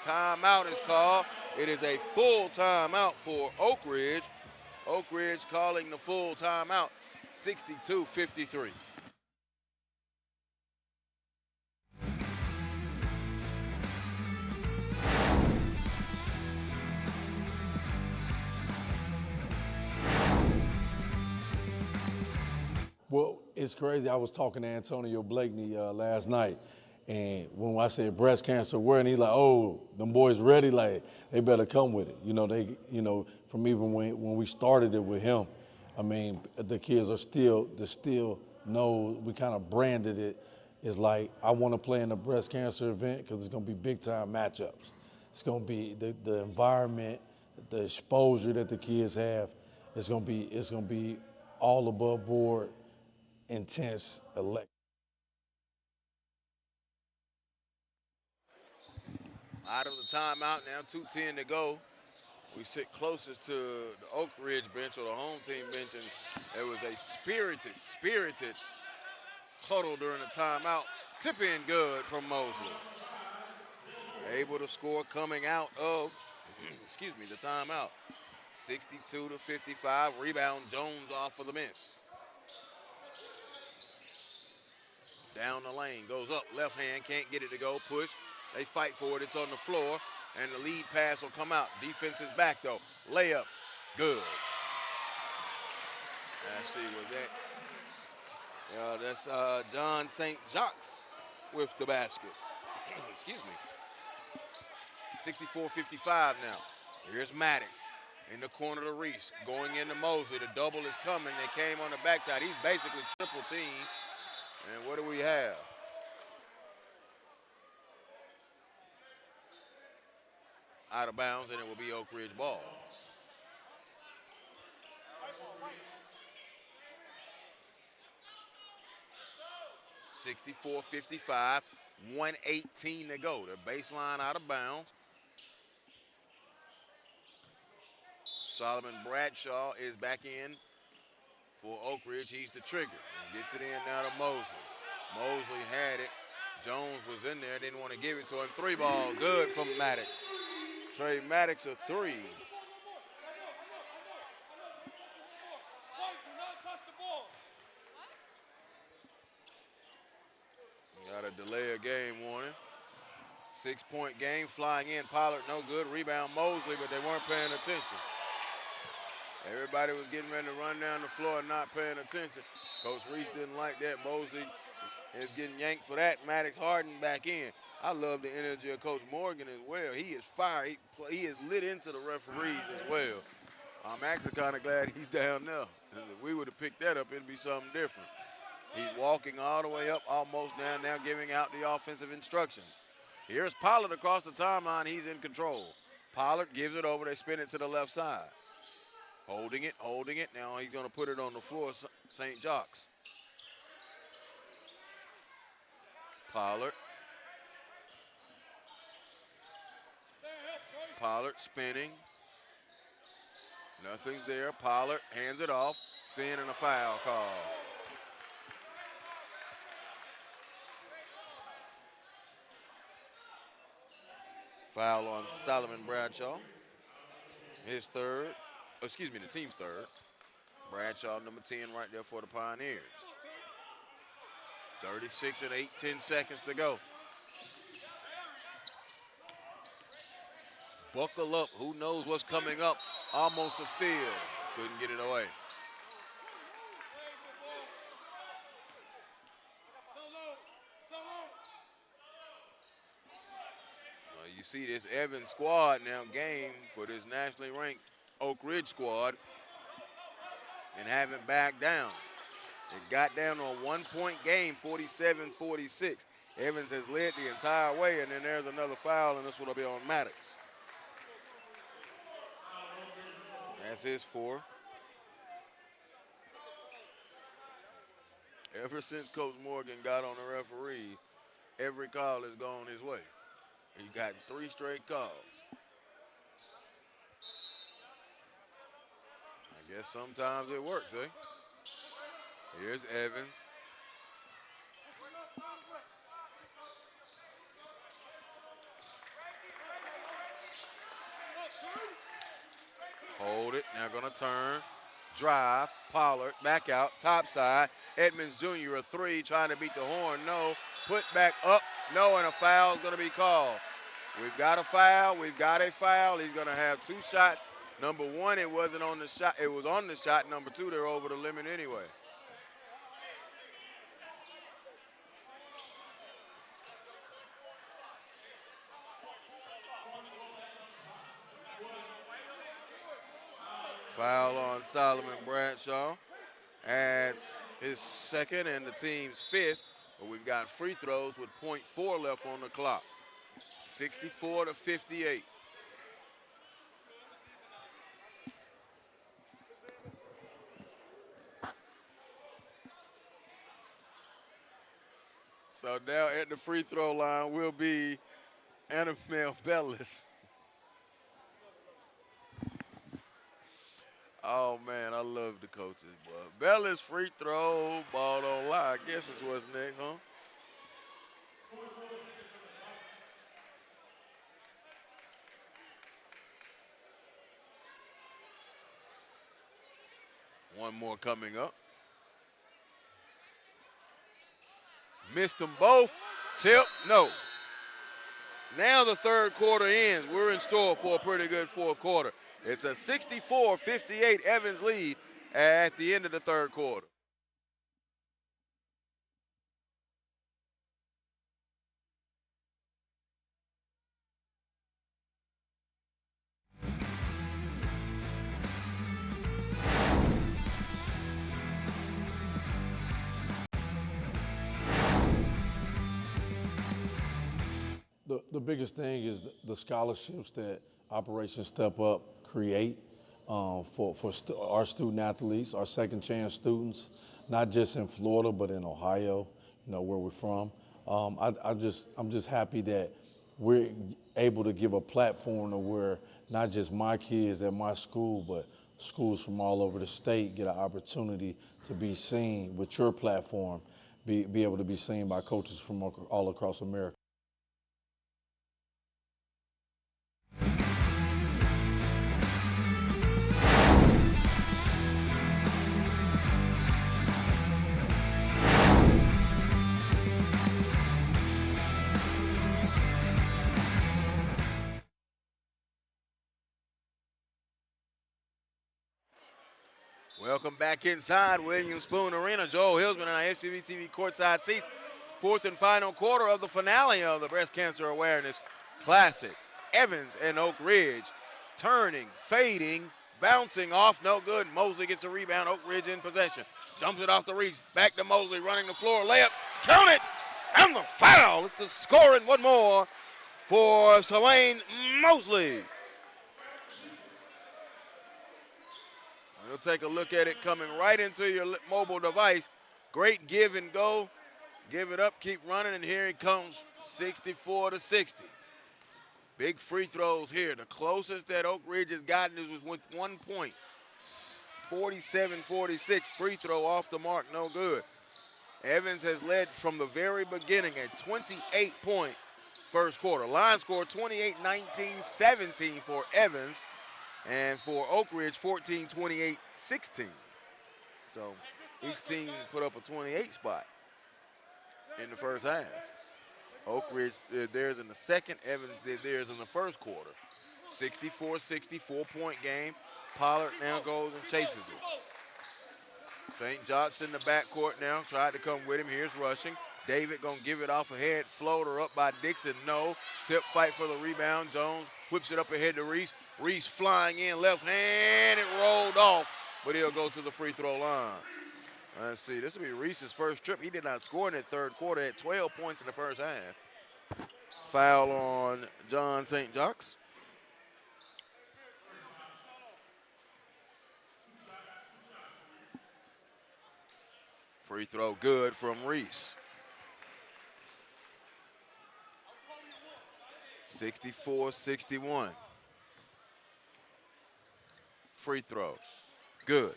timeout is called. It is a full timeout for Oak Ridge. Oak Ridge calling the full timeout, 62-53. Well, it's crazy. I was talking to Antonio Blakeney last night, and when I said breast cancer, where, and he's like, "Oh, them boys ready? Like they better come with it." From even when we started it with him, I mean, the kids are still know. We kind of branded it. It's like I want to play in a breast cancer event because it's going to be big time matchups. It's going to be the environment, the exposure that the kids have. It's going to be all above board. Intense elect. Out of the timeout now, 2:10 to go. We sit closest to the Oak Ridge bench or the home team bench, and there was a spirited huddle during the timeout. Tip in good from Mosley. Able to score coming out of, the timeout. 62-55. Rebound, Jones off for the miss. Down the lane, goes up, left hand, can't get it to go, push. They fight for it, it's on the floor, and the lead pass will come out. Defense is back though, layup, good. Let's see what that, that's John St. Jacques with the basket. Excuse me. 64-55 now. Here's Maddox in the corner to Reese, going into Mosley. The double is coming, they came on the backside. He's basically triple teamed. And what do we have? Out of bounds, and it will be Oak Ridge ball. $64-55, 1:18 to go. The baseline out of bounds. Solomon Bradshaw is back in for Oak Ridge. He's the trigger. And gets it in now to Mosley. Mosley had it. Jones was in there, didn't want to give it to him. 3 ball, good from Maddox. Trey Maddox, a 3. Got a delay of game warning. 6-point game, flying in. Pollard, no good. Rebound, Mosley, but they weren't paying attention. Everybody was getting ready to run down the floor and not paying attention. Coach Reese didn't like that. Mosley is getting yanked for that. Maddox Harden back in. I love the energy of Coach Morgan as well. He is fire. He is lit into the referees as well. I'm actually kind of glad he's down there. If we would have picked that up, it'd be something different. He's walking all the way up, almost down, now giving out the offensive instructions. Here's Pollard across the timeline. He's in control. Pollard gives it over. They spin it to the left side. Holding it. Now he's going to put it on the floor, St. Jacques. Pollard spinning. Nothing's there. Pollard hands it off. Finn and a foul call. Foul on Solomon Bradshaw. His third. Excuse me, the team's third. Bradshaw, number 10, right there for the Pioneers. 36 and 10 seconds to go. Buckle up. Who knows what's coming up? Almost a steal. Couldn't get it away. see this Evans squad now game for this nationally ranked Oak Ridge squad and haven't backed down. It got down to a 1-point game, 47-46. Evans has led the entire way, and then there's another foul, and this one will be on Maddox. That's his fourth. Ever since Coach Morgan got on the referee, every call has gone his way. He got 3 straight calls. I guess sometimes it works, eh? Here's Evans. Hold it, now gonna turn, drive, Pollard, back out, top side. Edmonds Jr. a 3, trying to beat the horn, no. Put back up, no, and a foul's gonna be called. We've got a foul, He's gonna have 2 shots. Number 1, it wasn't on the shot, it was on the shot. Number 2, they're over the limit anyway. Foul on Solomon Bradshaw. Adds his second and the team's 5th, but we've got free throws with .4 left on the clock. 64-58. So now at the free throw line will be Annabelle Bellis. Oh, man, I love the coaches, but Bellis free throw, ball don't lie. I guess is what's next, huh? One more coming up. Missed them both. Tip, no. Now the third quarter ends. We're in store for a pretty good fourth quarter. It's a 64-58 Evans lead at the end of the third quarter. The biggest thing is the scholarships that Operation Step Up create for our student athletes, our second chance students, not just in Florida but in Ohio, where we're from. I'm just happy that we're able to give a platform to where not just my kids at my school, but schools from all over the state get an opportunity to be seen with your platform, be able to be seen by coaches from all across America. Welcome back inside Williams Spoon Arena. Joel Hillsman and our SUV TV courtside seats. Fourth and final quarter of the finale of the Breast Cancer Awareness Classic. Evans and Oak Ridge turning, fading, bouncing off, no good. Mosley gets a rebound, Oak Ridge in possession. Dumps it off the reach, back to Mosley running the floor, layup, count it, and the foul. It's a scoring one more for Swain Mosley. We'll take a look at it coming right into your mobile device. Great give and go. Give it up, keep running, and here it comes, 64-60. Big free throws here. The closest that Oak Ridge has gotten is with 1 point. 47-46, free throw off the mark, no good. Evans has led from the very beginning at 28-point first quarter. Line score 28-19-17 for Evans. And for Oak Ridge, 14-28-16. So each team put up a 28 spot in the first half. Oak Ridge did theirs in the second. Evans did theirs in the first quarter. 64-60, 4-point game. Pollard now goes and chases it. St. John's in the backcourt now. Tried to come with him. Here's Rushing. David gonna give it off ahead. Floater up by Dixon. No. Tip fight for the rebound. Jones whips it up ahead to Reese. Reese flying in left hand. It rolled off, but he'll go to the free throw line. Let's see. This will be Reese's first trip. He did not score in that third quarter. Had 12 points in the first half. Foul on John St. Jacques. Free throw good from Reese. 64-61. Free throw. Good.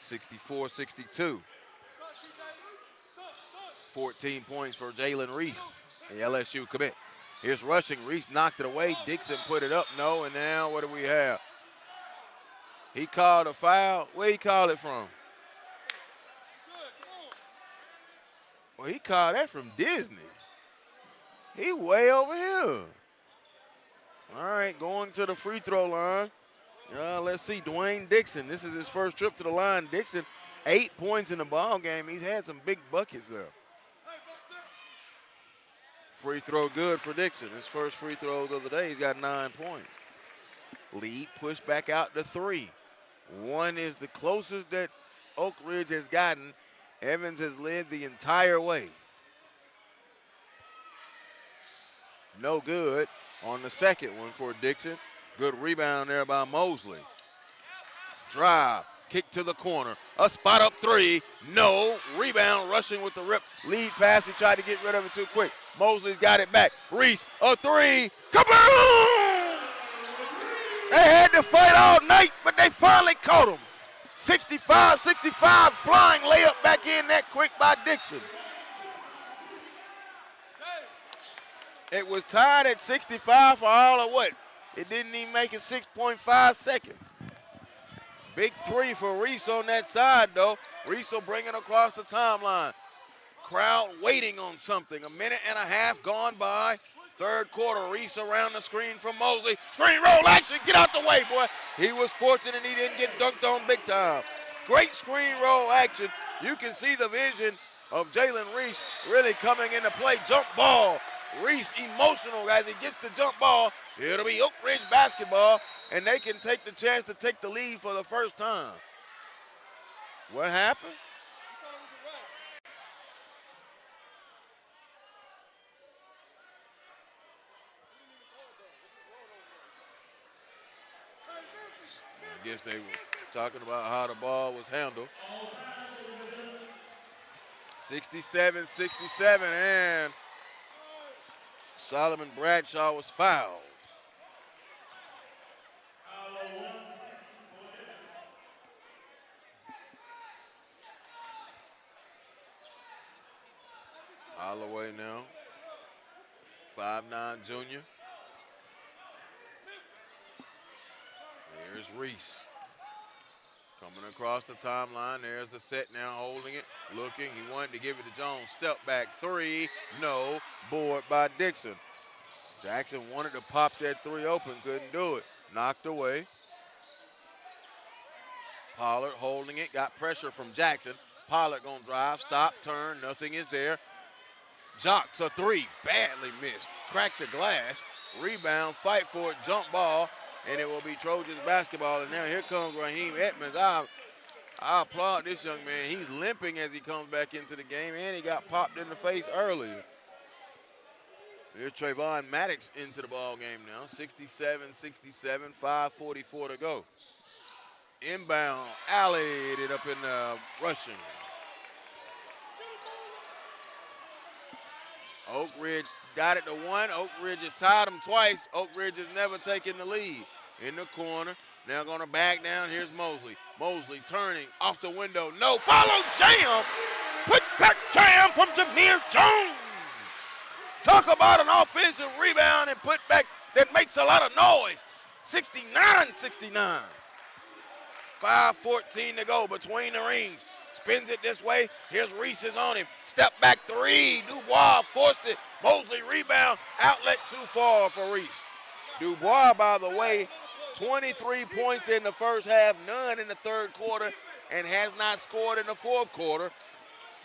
64-62. 14 points for Jalen Reese, the LSU commit. Here's rushing. Reese knocked it away. Dixon put it up. No, and now what do we have? He called a foul. Where he called it from? Well, he called that from Disney. He way over here. All right, going to the free throw line. Let's see, Dwayne Dixon. This is his first trip to the line. Dixon, 8 points in the ball game. He's had some big buckets there. Free throw good for Dixon. His first free throws of the day. He's got 9 points. Lead pushed back out to 3. One is the closest that Oak Ridge has gotten. Evans has led the entire way. No good on the second one for Dixon. Good rebound there by Mosley. Drive, kick to the corner. A spot up 3. No. Rebound, rushing with the rip. Lead pass. He tried to get rid of it too quick. Mosley's got it back. Reese, a 3. Kaboom! They had to fight all night, but they finally caught him. 65-65, flying layup back in that quick by Dixon. It was tied at 65 for all of what? It didn't even make it 6.5 seconds. Big 3 for Reese on that side, though. Reese will bring it across the timeline. Crowd waiting on something. A minute and a half gone by. Third quarter, Reese around the screen from Mosley. Screen roll action, get out the way, boy. He was fortunate he didn't get dunked on big time. Great screen roll action. You can see the vision of Jalen Reese really coming into play. Jump ball. Reese emotional as he gets the jump ball. It'll be Oak Ridge basketball, and they can take the chance to take the lead for the first time. What happened? I guess they were talking about how the ball was handled. 67-67, and Solomon Bradshaw was fouled. Holloway now, 5'9" junior. Here's Reese. Coming across the timeline. There's the set now, holding it, looking. He wanted to give it to Jones. Step back 3. No. Board by Dixon. Jackson wanted to pop that 3 open. Couldn't do it. Knocked away. Pollard holding it. Got pressure from Jackson. Pollard going to drive, stop, turn. Nothing is there. Jocks a 3. Badly missed. Cracked the glass. Rebound. Fight for it. Jump ball. And it will be Trojans basketball. And now here comes Raheem Edmonds. I applaud this young man. He's limping as he comes back into the game, and he got popped in the face earlier. Here's Trayvon Maddox into the ball game now. 67-67, 5:44 to go. Inbound, allied it up in rushing. Oak Ridge got it to 1. Oak Ridge has tied them twice. Oak Ridge has never taken the lead. In the corner, now going to back down. Here's Mosley. Mosley turning off the window. No, follow jam. Put back jam from Jameer Jones. Talk about an offensive rebound and put back that makes a lot of noise. 69-69. 5:14 to go between the rings. Spins it this way. Here's Reese is on him. Step back 3. Dubois forced it. Mosley rebound. Outlet too far for Reese. Dubois, by the way, 23 points in the first half, none in the third quarter, and has not scored in the fourth quarter.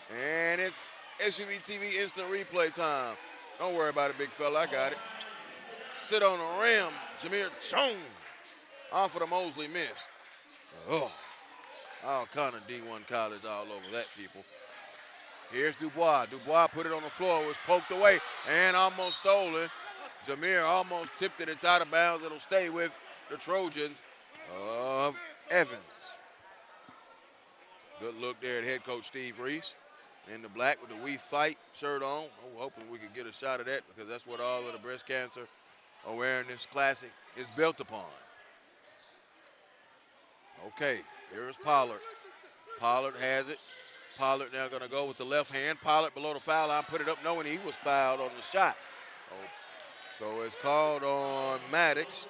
And it's SUV TV instant replay time. Don't worry about it, big fella. I got it. Sit on the rim. Jameer Jones off of the Mosley miss. Oh, all kind of D1 college all over that, people. Here's Dubois. Dubois put it on the floor, was poked away, and almost stolen. Jameer almost tipped it. It's out of bounds. It'll stay with the Trojans of Evans. Good look there at head coach Steve Reese in the black with the We Fight shirt on. I'm hoping we can get a shot of that because that's what all of the breast cancer awareness classic is built upon. Okay, here's Pollard. Pollard has it. Pollard now going to go with the left hand. Pollard below the foul line, put it up knowing he was fouled on the shot. Oh, so it's called on Maddox.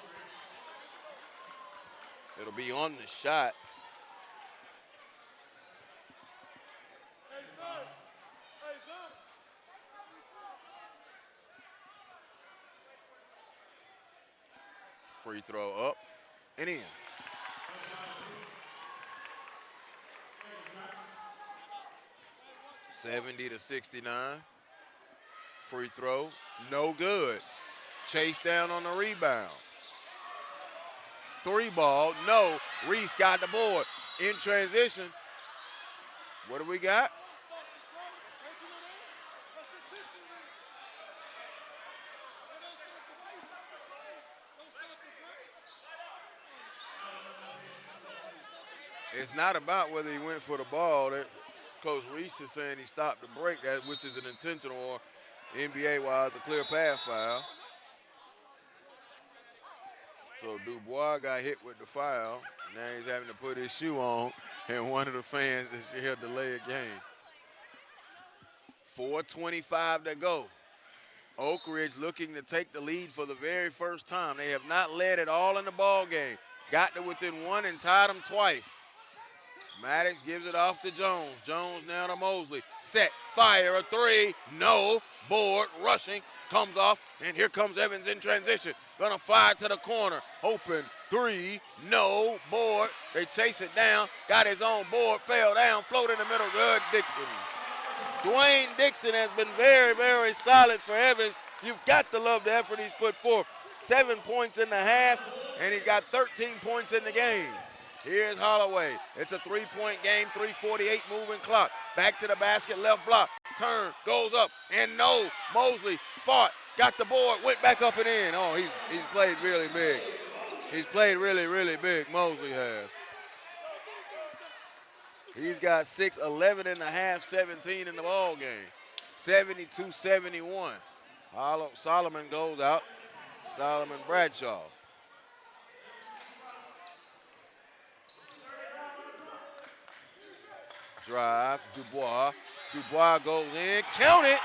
It'll be on the shot. Free throw up and in. $70-69. Free throw, no good. Chase down on the rebound. Three ball, no. Reese got the board. In transition. What do we got? It's not about whether he went for the ball. Coach Reese is saying he stopped the break, which is an intentional or NBA-wise a clear pass foul. So Dubois got hit with the foul. Now he's having to put his shoe on, and one of the fans is here to delay a game. 4:25 to go. Oak Ridge looking to take the lead for the very first time. They have not led at all in the ball game. Got to within one and tied them twice. Maddox gives it off to Jones. Jones now to Mosley. Set, fire, a three. No. Board, rushing, comes off, and here comes Evans in transition. Gonna fire to the corner. Open, three, no. Board, they chase it down. Got his own board, fell down, float in the middle. Good, Dixon. Dwayne Dixon has been very, very solid for Evans. You've got to love the effort he's put forth. 7 points in the half, and he's got 13 points in the game. Here's Holloway. It's a three-point game, 3:48 moving clock. Back to the basket, left block. Turn, goes up, and no. Mosley fought, got the board, went back up and in. Oh, he's played really big. He's played really, really big, Mosley has. He's got 6, 11 and a half, 17 in the ball game. 72-71. Solomon goes out. Solomon Bradshaw. Drive, Dubois. Dubois goes in, count it,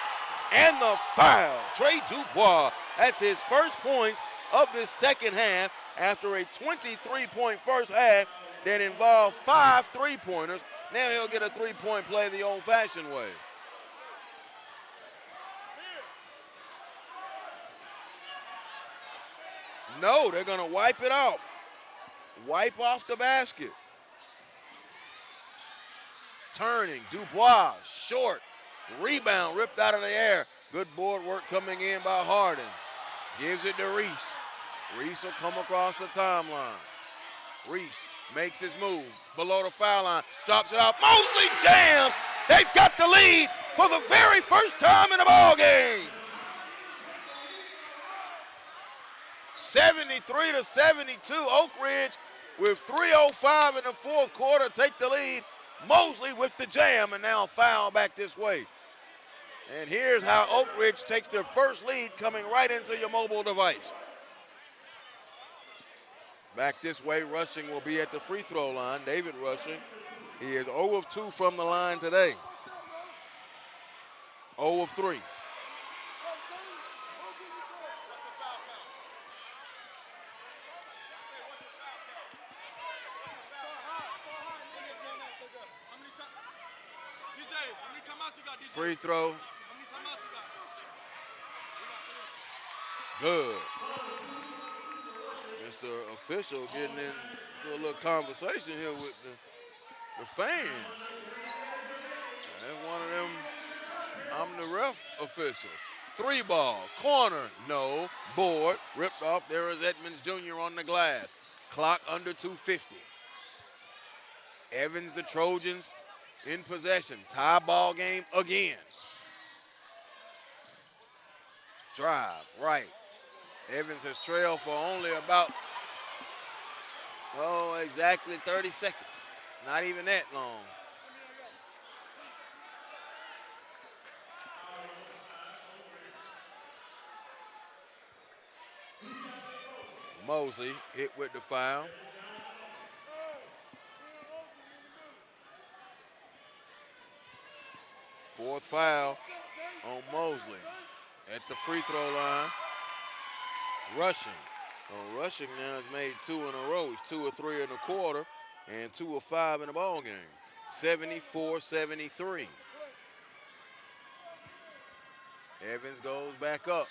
and the foul. Trey Dubois, that's his first points of this second half after a 23-point first half that involved 5 three-pointers. Now he'll get a three-point play the old-fashioned way. No, they're going to wipe it off. Wipe off the basket. Turning, Dubois, short, rebound ripped out of the air. Good board work coming in by Harden. Gives it to Reese. Reese will come across the timeline. Reese makes his move below the foul line, drops it off. Mosley jams. They've got the lead for the very first time in the ball game. 73-72. Oak Ridge with 3:05 in the fourth quarter take the lead. Mosley with the jam, and now foul back this way. And here's how Oak Ridge takes their first lead coming right into your mobile device. Back this way, Rushing will be at the free throw line. David Rushing, he is 0 of 2 from the line today. 0 of 3. Free throw. Good. Mr. Official getting into a little conversation here with the fans. That's one of them officials. 3 ball, corner, no, board, ripped off. There is Edmonds Jr. on the glass. Clock under 2:50. Evans, the Trojans, in possession. Tie ball game again. Drive, right. Evans has trailed for only about, exactly 30 seconds. Not even that long. Mosley hit with the foul. Fourth foul on Mosley at the free throw line. Rushing. So Rushing now has made 2 in a row. He's 2 of 3 in the quarter and 2 of 5 in the ball game. 74-73. Evans goes back up.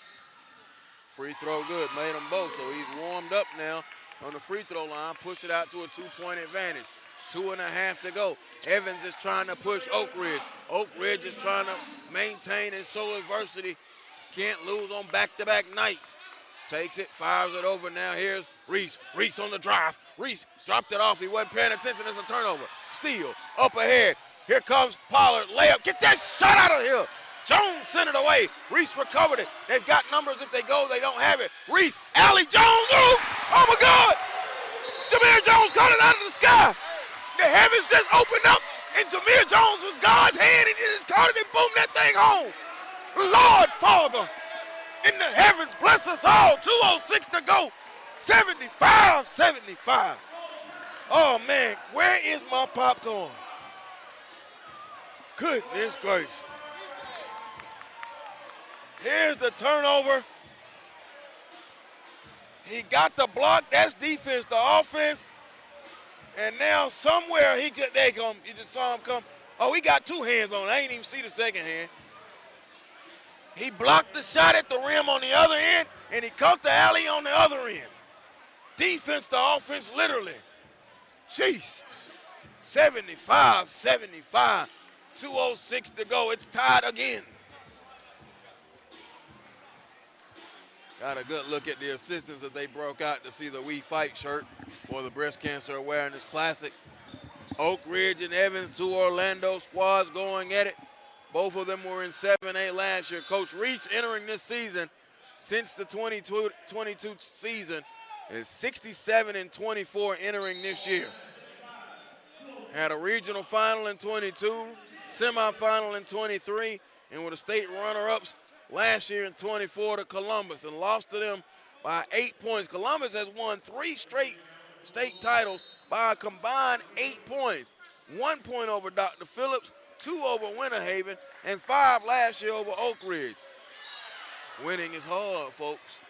Free throw good, made them both. So he's warmed up now on the free throw line. Push it out to a 2-point advantage. 2.5 to go. Evans is trying to push Oak Ridge. Oak Ridge is trying to maintain and show adversity. Can't lose on back-to-back nights. Takes it, fires it over. Now here's Reese. Reese on the drive. Reese dropped it off. He wasn't paying attention. It's a turnover. Steal, up ahead. Here comes Pollard. Layup. Get that shot out of here. Jones sent it away. Reese recovered it. They've got numbers. If they go, they don't have it. Reese, Allie Jones. Oh my God. Jameer Jones caught it out of the sky. The heavens just opened up, and Jameer Jones was God's hand. He just caught it and boom, that thing home. Lord Father, in the heavens, bless us all. 2:06 to go. 75-75. Oh, man, where is my popcorn? Goodness gracious. Here's the turnover. He got the block. That's defense. The offense. And now somewhere they come. You just saw him come. Oh, he got 2 hands on it. I ain't even see the second hand. He blocked the shot at the rim on the other end, and he caught the alley on the other end. Defense to offense, literally. Jesus. 75-75. 2:06 to go. It's tied again. Got a good look at the assistants that they broke out to see the We Fight shirt for the Breast Cancer Awareness Classic. Oak Ridge and Evans, 2 Orlando squads going at it. Both of them were in 7A last year. Coach Reese entering this season since the 2022 season is 67-24 entering this year. Had a regional final in 22, semifinal in 23, and were the state runner-ups last year in 24 to Columbus and lost to them by 8 points. Columbus has won 3 straight state titles by a combined 8 points. 1 point over Dr. Phillips, 2 over Winter Haven, and 5 last year over Oak Ridge. Winning is hard, folks.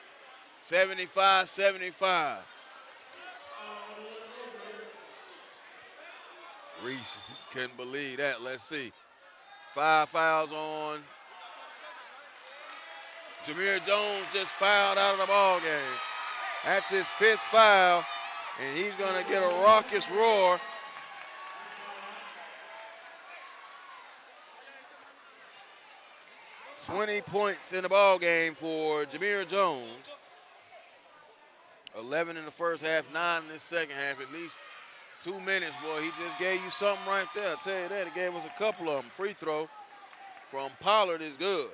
75-75. Reese couldn't believe that. Let's see. 5 fouls on. Jameer Jones just fouled out of the ball game. That's his 5th foul, and he's going to get a raucous roar. It's 20 points in the ball game for Jameer Jones. 11 in the first half, 9 in the second half. At least 2 minutes, boy. He just gave you something right there. I'll tell you that. He gave us a couple of them. Free throw from Pollard is good.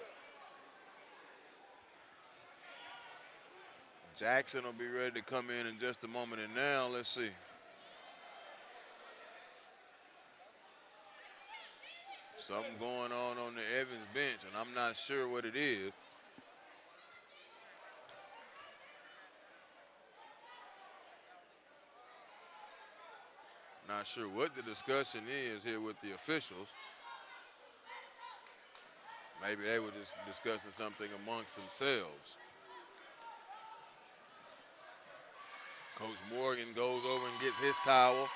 Jackson will be ready to come in just a moment, and now let's see. Something going on the Evans bench, and I'm not sure what it is. Not sure what the discussion is here with the officials. Maybe they were just discussing something amongst themselves. Coach Morgan goes over and gets his towel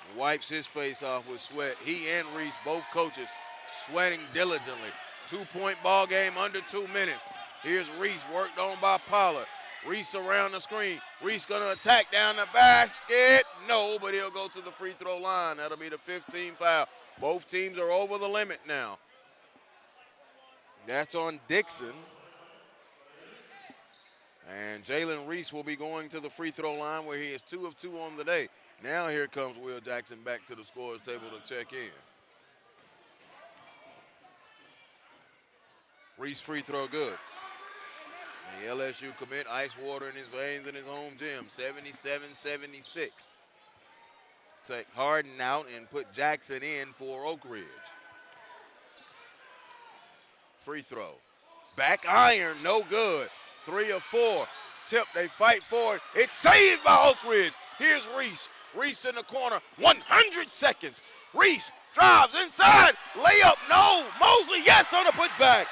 and wipes his face off with sweat. He and Reese, both coaches, sweating diligently. 2-point ball game under 2 minutes. Here's Reese, worked on by Pollard. Reese around the screen. Reese gonna attack down the basket. No, but he'll go to the free throw line. That'll be the 15th foul. Both teams are over the limit now. That's on Dixon. And Jalen Reese will be going to the free throw line where he is 2 of 2 on the day. Now here comes Will Jackson back to the scorer's table to check in. Reese free throw good. The LSU commit, ice water in his veins in his home gym, 77-76. Take Harden out and put Jackson in for Oak Ridge. Free throw. Back iron, no good. 3 of 4. Tip, they fight for it. It's saved by Oak Ridge. Here's Reese. Reese in the corner, 100 seconds. Reese drives inside, layup, no. Mosley, yes, on the putback.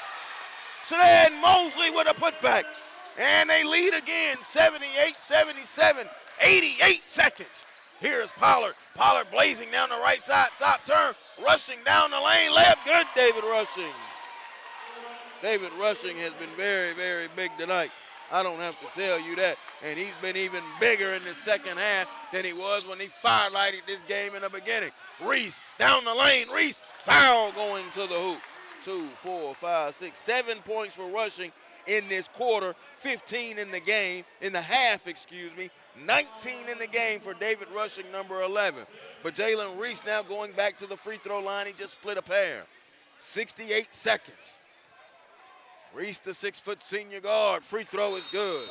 Shanahan Mosley with a putback. And they lead again, 78-77, 88 seconds. Here's Pollard. Pollard blazing down the right side, top turn, rushing down the lane, layup good, David Rushing. David Rushing has been very, very big tonight. I don't have to tell you that. And he's been even bigger in the second half than he was when he firelighted this game in the beginning. Reese down the lane. Reese, foul going to the hoop. 2, 4, 5, 6, 7 points for Rushing in this quarter. 15 in the game, in the half, 19 in the game for David Rushing, number 11. But Jalen Reese now going back to the free throw line. He just split a pair. 68 seconds. Reese, the 6-foot senior guard. Free throw is good.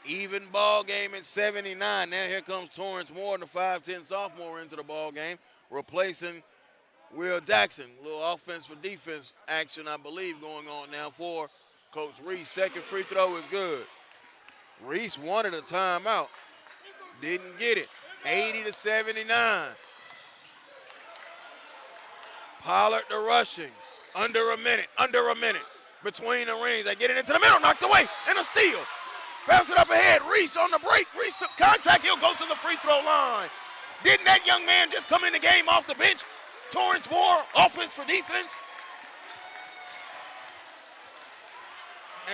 Even ball game at 79. Now here comes Torrance Moore, the 5'10 sophomore, into the ball game, replacing Will Jackson. A little offense for defense action, I believe, going on now for Coach Reese. Second free throw is good. Reese wanted a timeout. Didn't get it. 80-79. Pollard to Rushing. Under a minute. Between the rings. They get it into the middle, knocked away, and a steal. Pass it up ahead. Reese on the break. Reese took contact. He'll go to the free throw line. Didn't that young man just come in the game off the bench? Torrance Moore, offense for defense.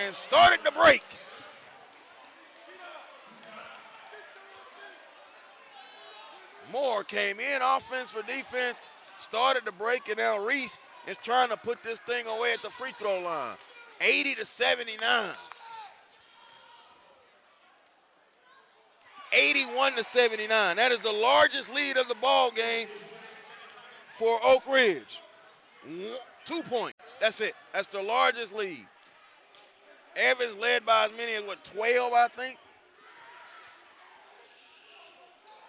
And started the break. Moore came in, offense for defense, started the break, and now Reese is trying to put this thing away at the free throw line. 80-79. 81-79. That is the largest lead of the ball game for Oak Ridge. 2 points. That's it. That's the largest lead. Evans led by as many as, 12, I think?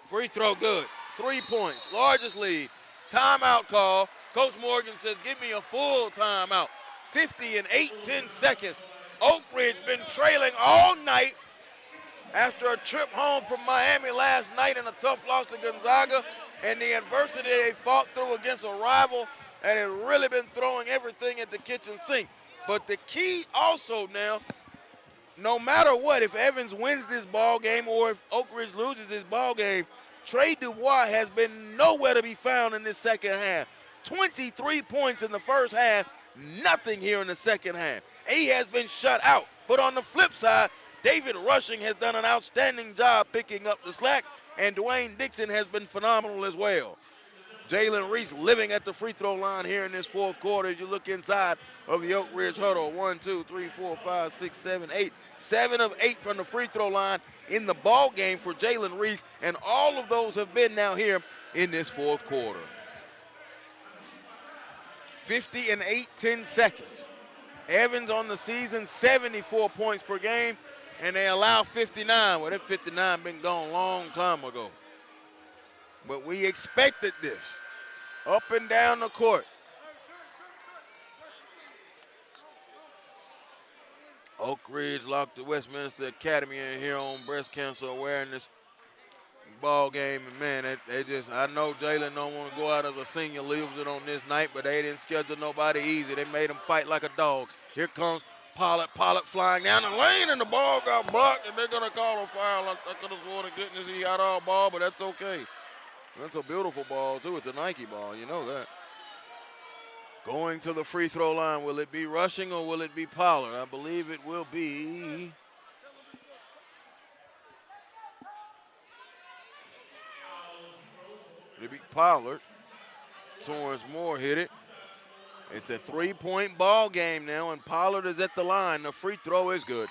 Free throw good. 3 points. Largest lead. Timeout call. Coach Morgan says, give me a full timeout. 50 and 8 seconds. Oak Ridge been trailing all night after a trip home from Miami last night in a tough loss to Gonzaga and the adversity they fought through against a rival and had really been throwing everything at the kitchen sink. But the key also now, no matter what, if Evans wins this ball game or if Oak Ridge loses this ball game, Trey Dubois has been nowhere to be found in this second half. 23 points in the first half, nothing here in the second half. He has been shut out. But on the flip side, David Rushing has done an outstanding job picking up the slack, and Dwayne Dixon has been phenomenal as well. Jalen Reese living at the free throw line here in this fourth quarter. As you look inside of the Oak Ridge huddle, 1, 2, 3, 4, 5, 6, 7, 8. 7 of 8 from the free throw line in the ball game for Jalen Reese, and all of those have been now here in this fourth quarter. 50 and 8 seconds. Evans on the season, 74 points per game, and they allow 59. Well, that 59 been gone a long time ago. But we expected this. Up and down the court. Oak Ridge locked the Westminster Academy in here on breast cancer awareness ball game. And man, I know Jalen don't want to go out as a senior, leaves it on this night, but they didn't schedule nobody easy. They made him fight like a dog. Here comes Pollard flying down the lane, and the ball got blocked, and they're going to call a foul. I could have sworn to goodness he got our ball, but that's okay. That's a beautiful ball, too. It's a Nike ball. You know that. Going to the free throw line. Will it be Rushing or will it be Pollard? I believe it will be. It'll be Pollard. Torrance Moore hit it. It's a 3-point ball game now, and Pollard is at the line. The free throw is good.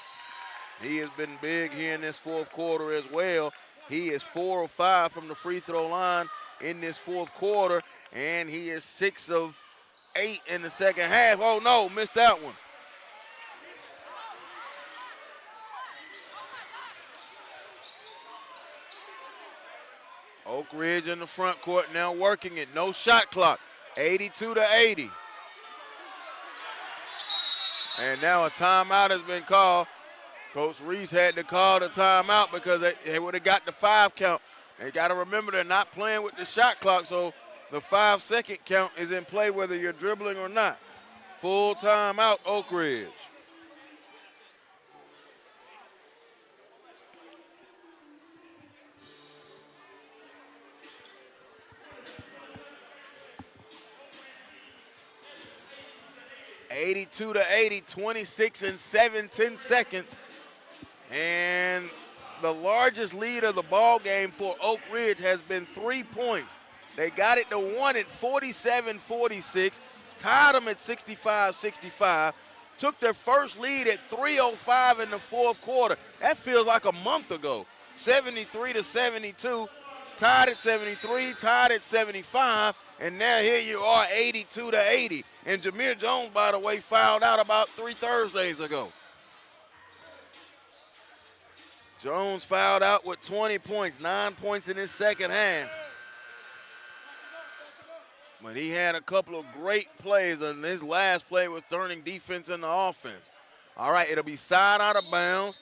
He has been big here in this fourth quarter as well. He is 4 of 5 from the free throw line in this fourth quarter, and he is 6 of 8 in the second half. Oh no, missed that one. Oak Ridge in the front court now working it. No shot clock. 82-80. And now a timeout has been called. Coach Reese had to call the timeout because they would have got the 5 count. They got to remember they're not playing with the shot clock, so the 5-second count is in play whether you're dribbling or not. Full timeout, Oak Ridge. (82-80), 26 and 7/10 seconds. And the largest lead of the ball game for Oak Ridge has been 3 points. They got it to 1 at 47-46, tied them at 65-65, took their first lead at 3:05 in the fourth quarter. That feels like a month ago. 73-72, tied at 73, tied at 75, and now here you are 82-80. And Jameer Jones, by the way, fouled out about 3 Thursdays ago. Jones fouled out with 20 points, 9 points in his second half. But he had a couple of great plays, and his last play was turning defense into offense. All right, it'll be side out of bounds.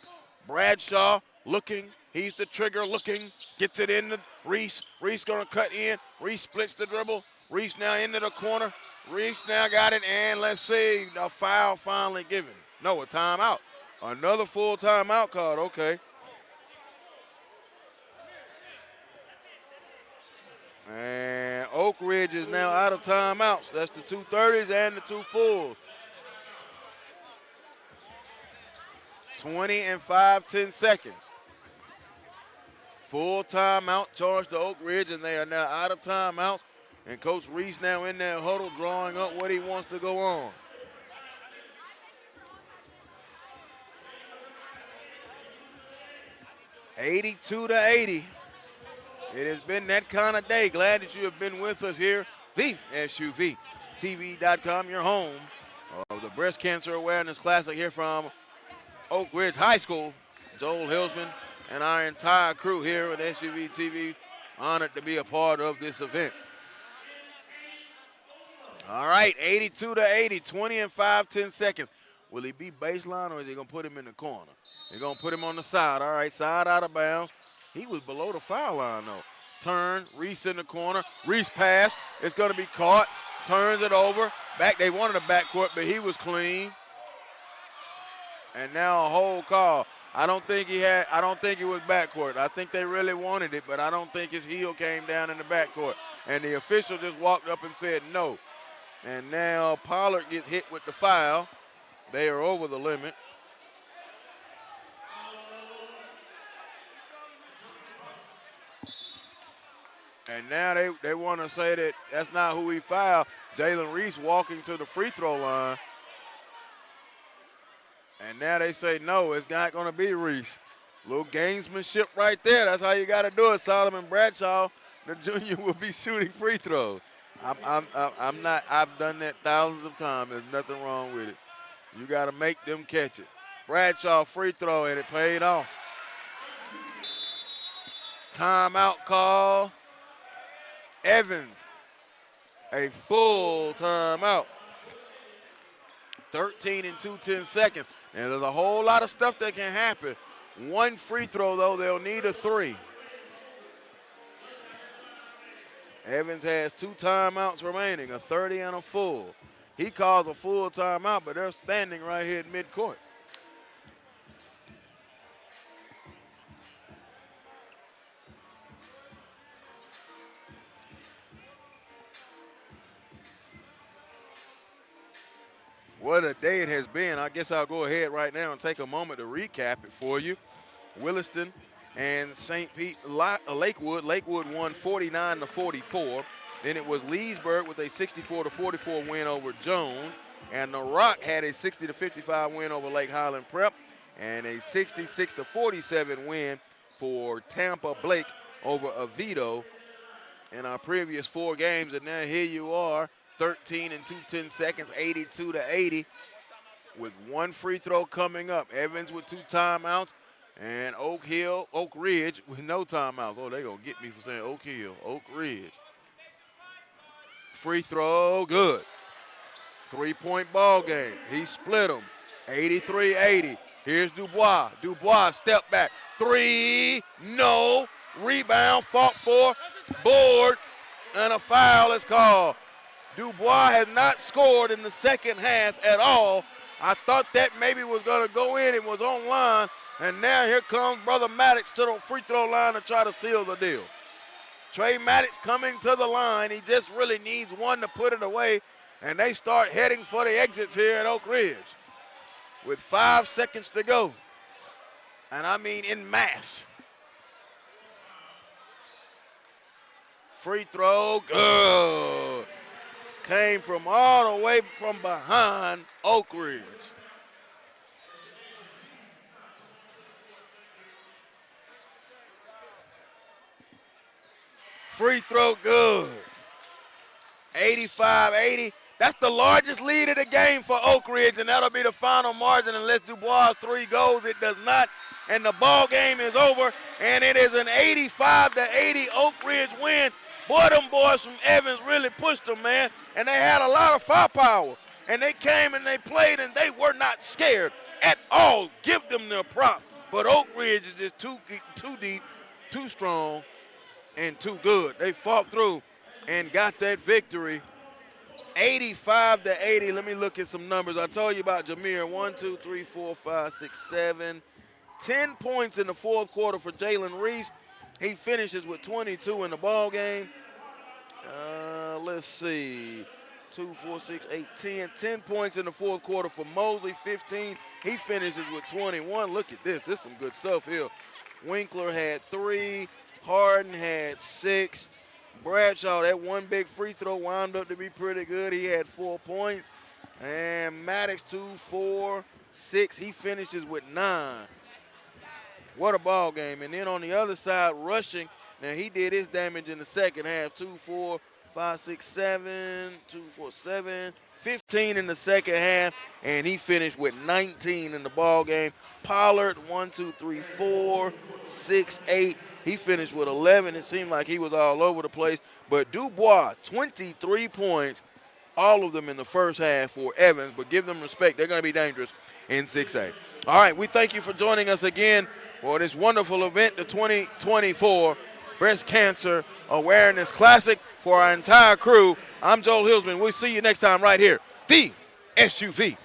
Bradshaw looking. He's the trigger looking. Gets it into Reese. Reese going to cut in. Reese splits the dribble. Reese now into the corner. Reese now got it, and let's see, a foul finally given. No, a timeout. Another full timeout called, okay. And Oak Ridge is now out of timeouts. That's the 2 30s and the 2 fulls. 20 and 5/10 seconds. Full timeout charged to Oak Ridge, and they are now out of timeouts. And Coach Reese now in that huddle drawing up what he wants to go on. (82-80). It has been that kind of day. Glad that you have been with us here. The SUVTV.com, your home of the Breast Cancer Awareness Classic here from Oak Ridge High School. Joel Hilsman and our entire crew here at SUV TV, honored to be a part of this event. All right, 82-80, 20 and 5/10 seconds. Will he be baseline, or is he going to put him in the corner? They're going to put him on the side. All right, side out of bounds. He was below the foul line, though. Turn, Reese in the corner. Reese pass. It's going to be caught. Turns it over. Back. They wanted a backcourt, but he was clean. And now a hold call. I don't think it was backcourt. I think they really wanted it, but I don't think his heel came down in the backcourt. And the official just walked up and said no. And now Pollard gets hit with the foul. They are over the limit. And now they want to say that that's not who he fouled. Jalen Reese walking to the free throw line. And now they say, no, it's not going to be Reese. Little gamesmanship right there. That's how you got to do it. Solomon Bradshaw, the junior, will be shooting free throws. I've done that thousands of times. There's nothing wrong with it. You got to make them catch it. Bradshaw free throw, and it paid off. Timeout call. Evans, a full timeout. 13 and 2/10 seconds. And there's a whole lot of stuff that can happen. One free throw, though, they'll need a 3. Evans has 2 timeouts remaining, a 30 and a full. He calls a full timeout, but they're standing right here at midcourt. What a day it has been. I guess I'll go ahead right now and take a moment to recap it for you. Williston and St. Pete, Lakewood. Lakewood won 49-44. Then it was Leesburg with a 64-44 win over Jones. And the Rock had a 60-55 win over Lake Highland Prep and a 66-47 win for Tampa Blake over Oviedo in our previous 4 games. And now here you are, 13 and 2/10 seconds, 82-80, with 1 free throw coming up. Evans with 2 timeouts, and Oak Ridge with no timeouts. Oh, they're going to get me for saying Oak Ridge. Free throw, good. 3-point ball game. He split them, 83-80. Here's Dubois. Dubois, step back. 3, no. Rebound, fought for, board, and a foul is called. Dubois has not scored in the second half at all. I thought that maybe was going to go in and was online, and now here comes Brother Maddox to the free throw line to try to seal the deal. Trey Maddox coming to the line. He just really needs one to put it away, and they start heading for the exits here at Oak Ridge with 5 seconds to go, and I mean in mass. Free throw, good. Came from all the way from behind Oak Ridge. Free throw, good. 85-80. That's the largest lead of the game for Oak Ridge, and that'll be the final margin unless Dubois 3 goes. It does not, and the ball game is over, and it is an 85-80 Oak Ridge win. Boy, them boys from Evans really pushed them, man, and they had a lot of firepower, and they came and they played, and they were not scared at all. Give them their props, but Oak Ridge is just too deep, too strong, and too good. They fought through and got that victory. 85-80. Let me look at some numbers. I told you about Jameer. 1, 2, 3, 4, 5, 6, 7. 10 points in the fourth quarter for Jalen Reese. He finishes with 22 in the ball game. Let's see. 2, 4, 6, 8, 10. 10 points in the fourth quarter for Mosley. 15. He finishes with 21. Look at this. This is some good stuff here. Winkler had 3. Harden had 6. Bradshaw, that one big free throw wound up to be pretty good. He had 4 points. And Maddox, 2, 4, 6. He finishes with 9. What a ball game. And then on the other side, rushing. Now, he did his damage in the second half. 2, 4, 5, 6, 7. 2, 4, 7. 15 in the second half. And he finished with 19 in the ball game. Pollard, 1, 2, 3, 4, 6, 8. He finished with 11. It seemed like he was all over the place. But Dubois, 23 points, all of them in the first half for Evans. But give them respect. They're going to be dangerous in 6A. All right, we thank you for joining us again for this wonderful event, the 2024 Breast Cancer Awareness Classic. For our entire crew, I'm Joel Hillsman. We'll see you next time right here, the SUVTV.com.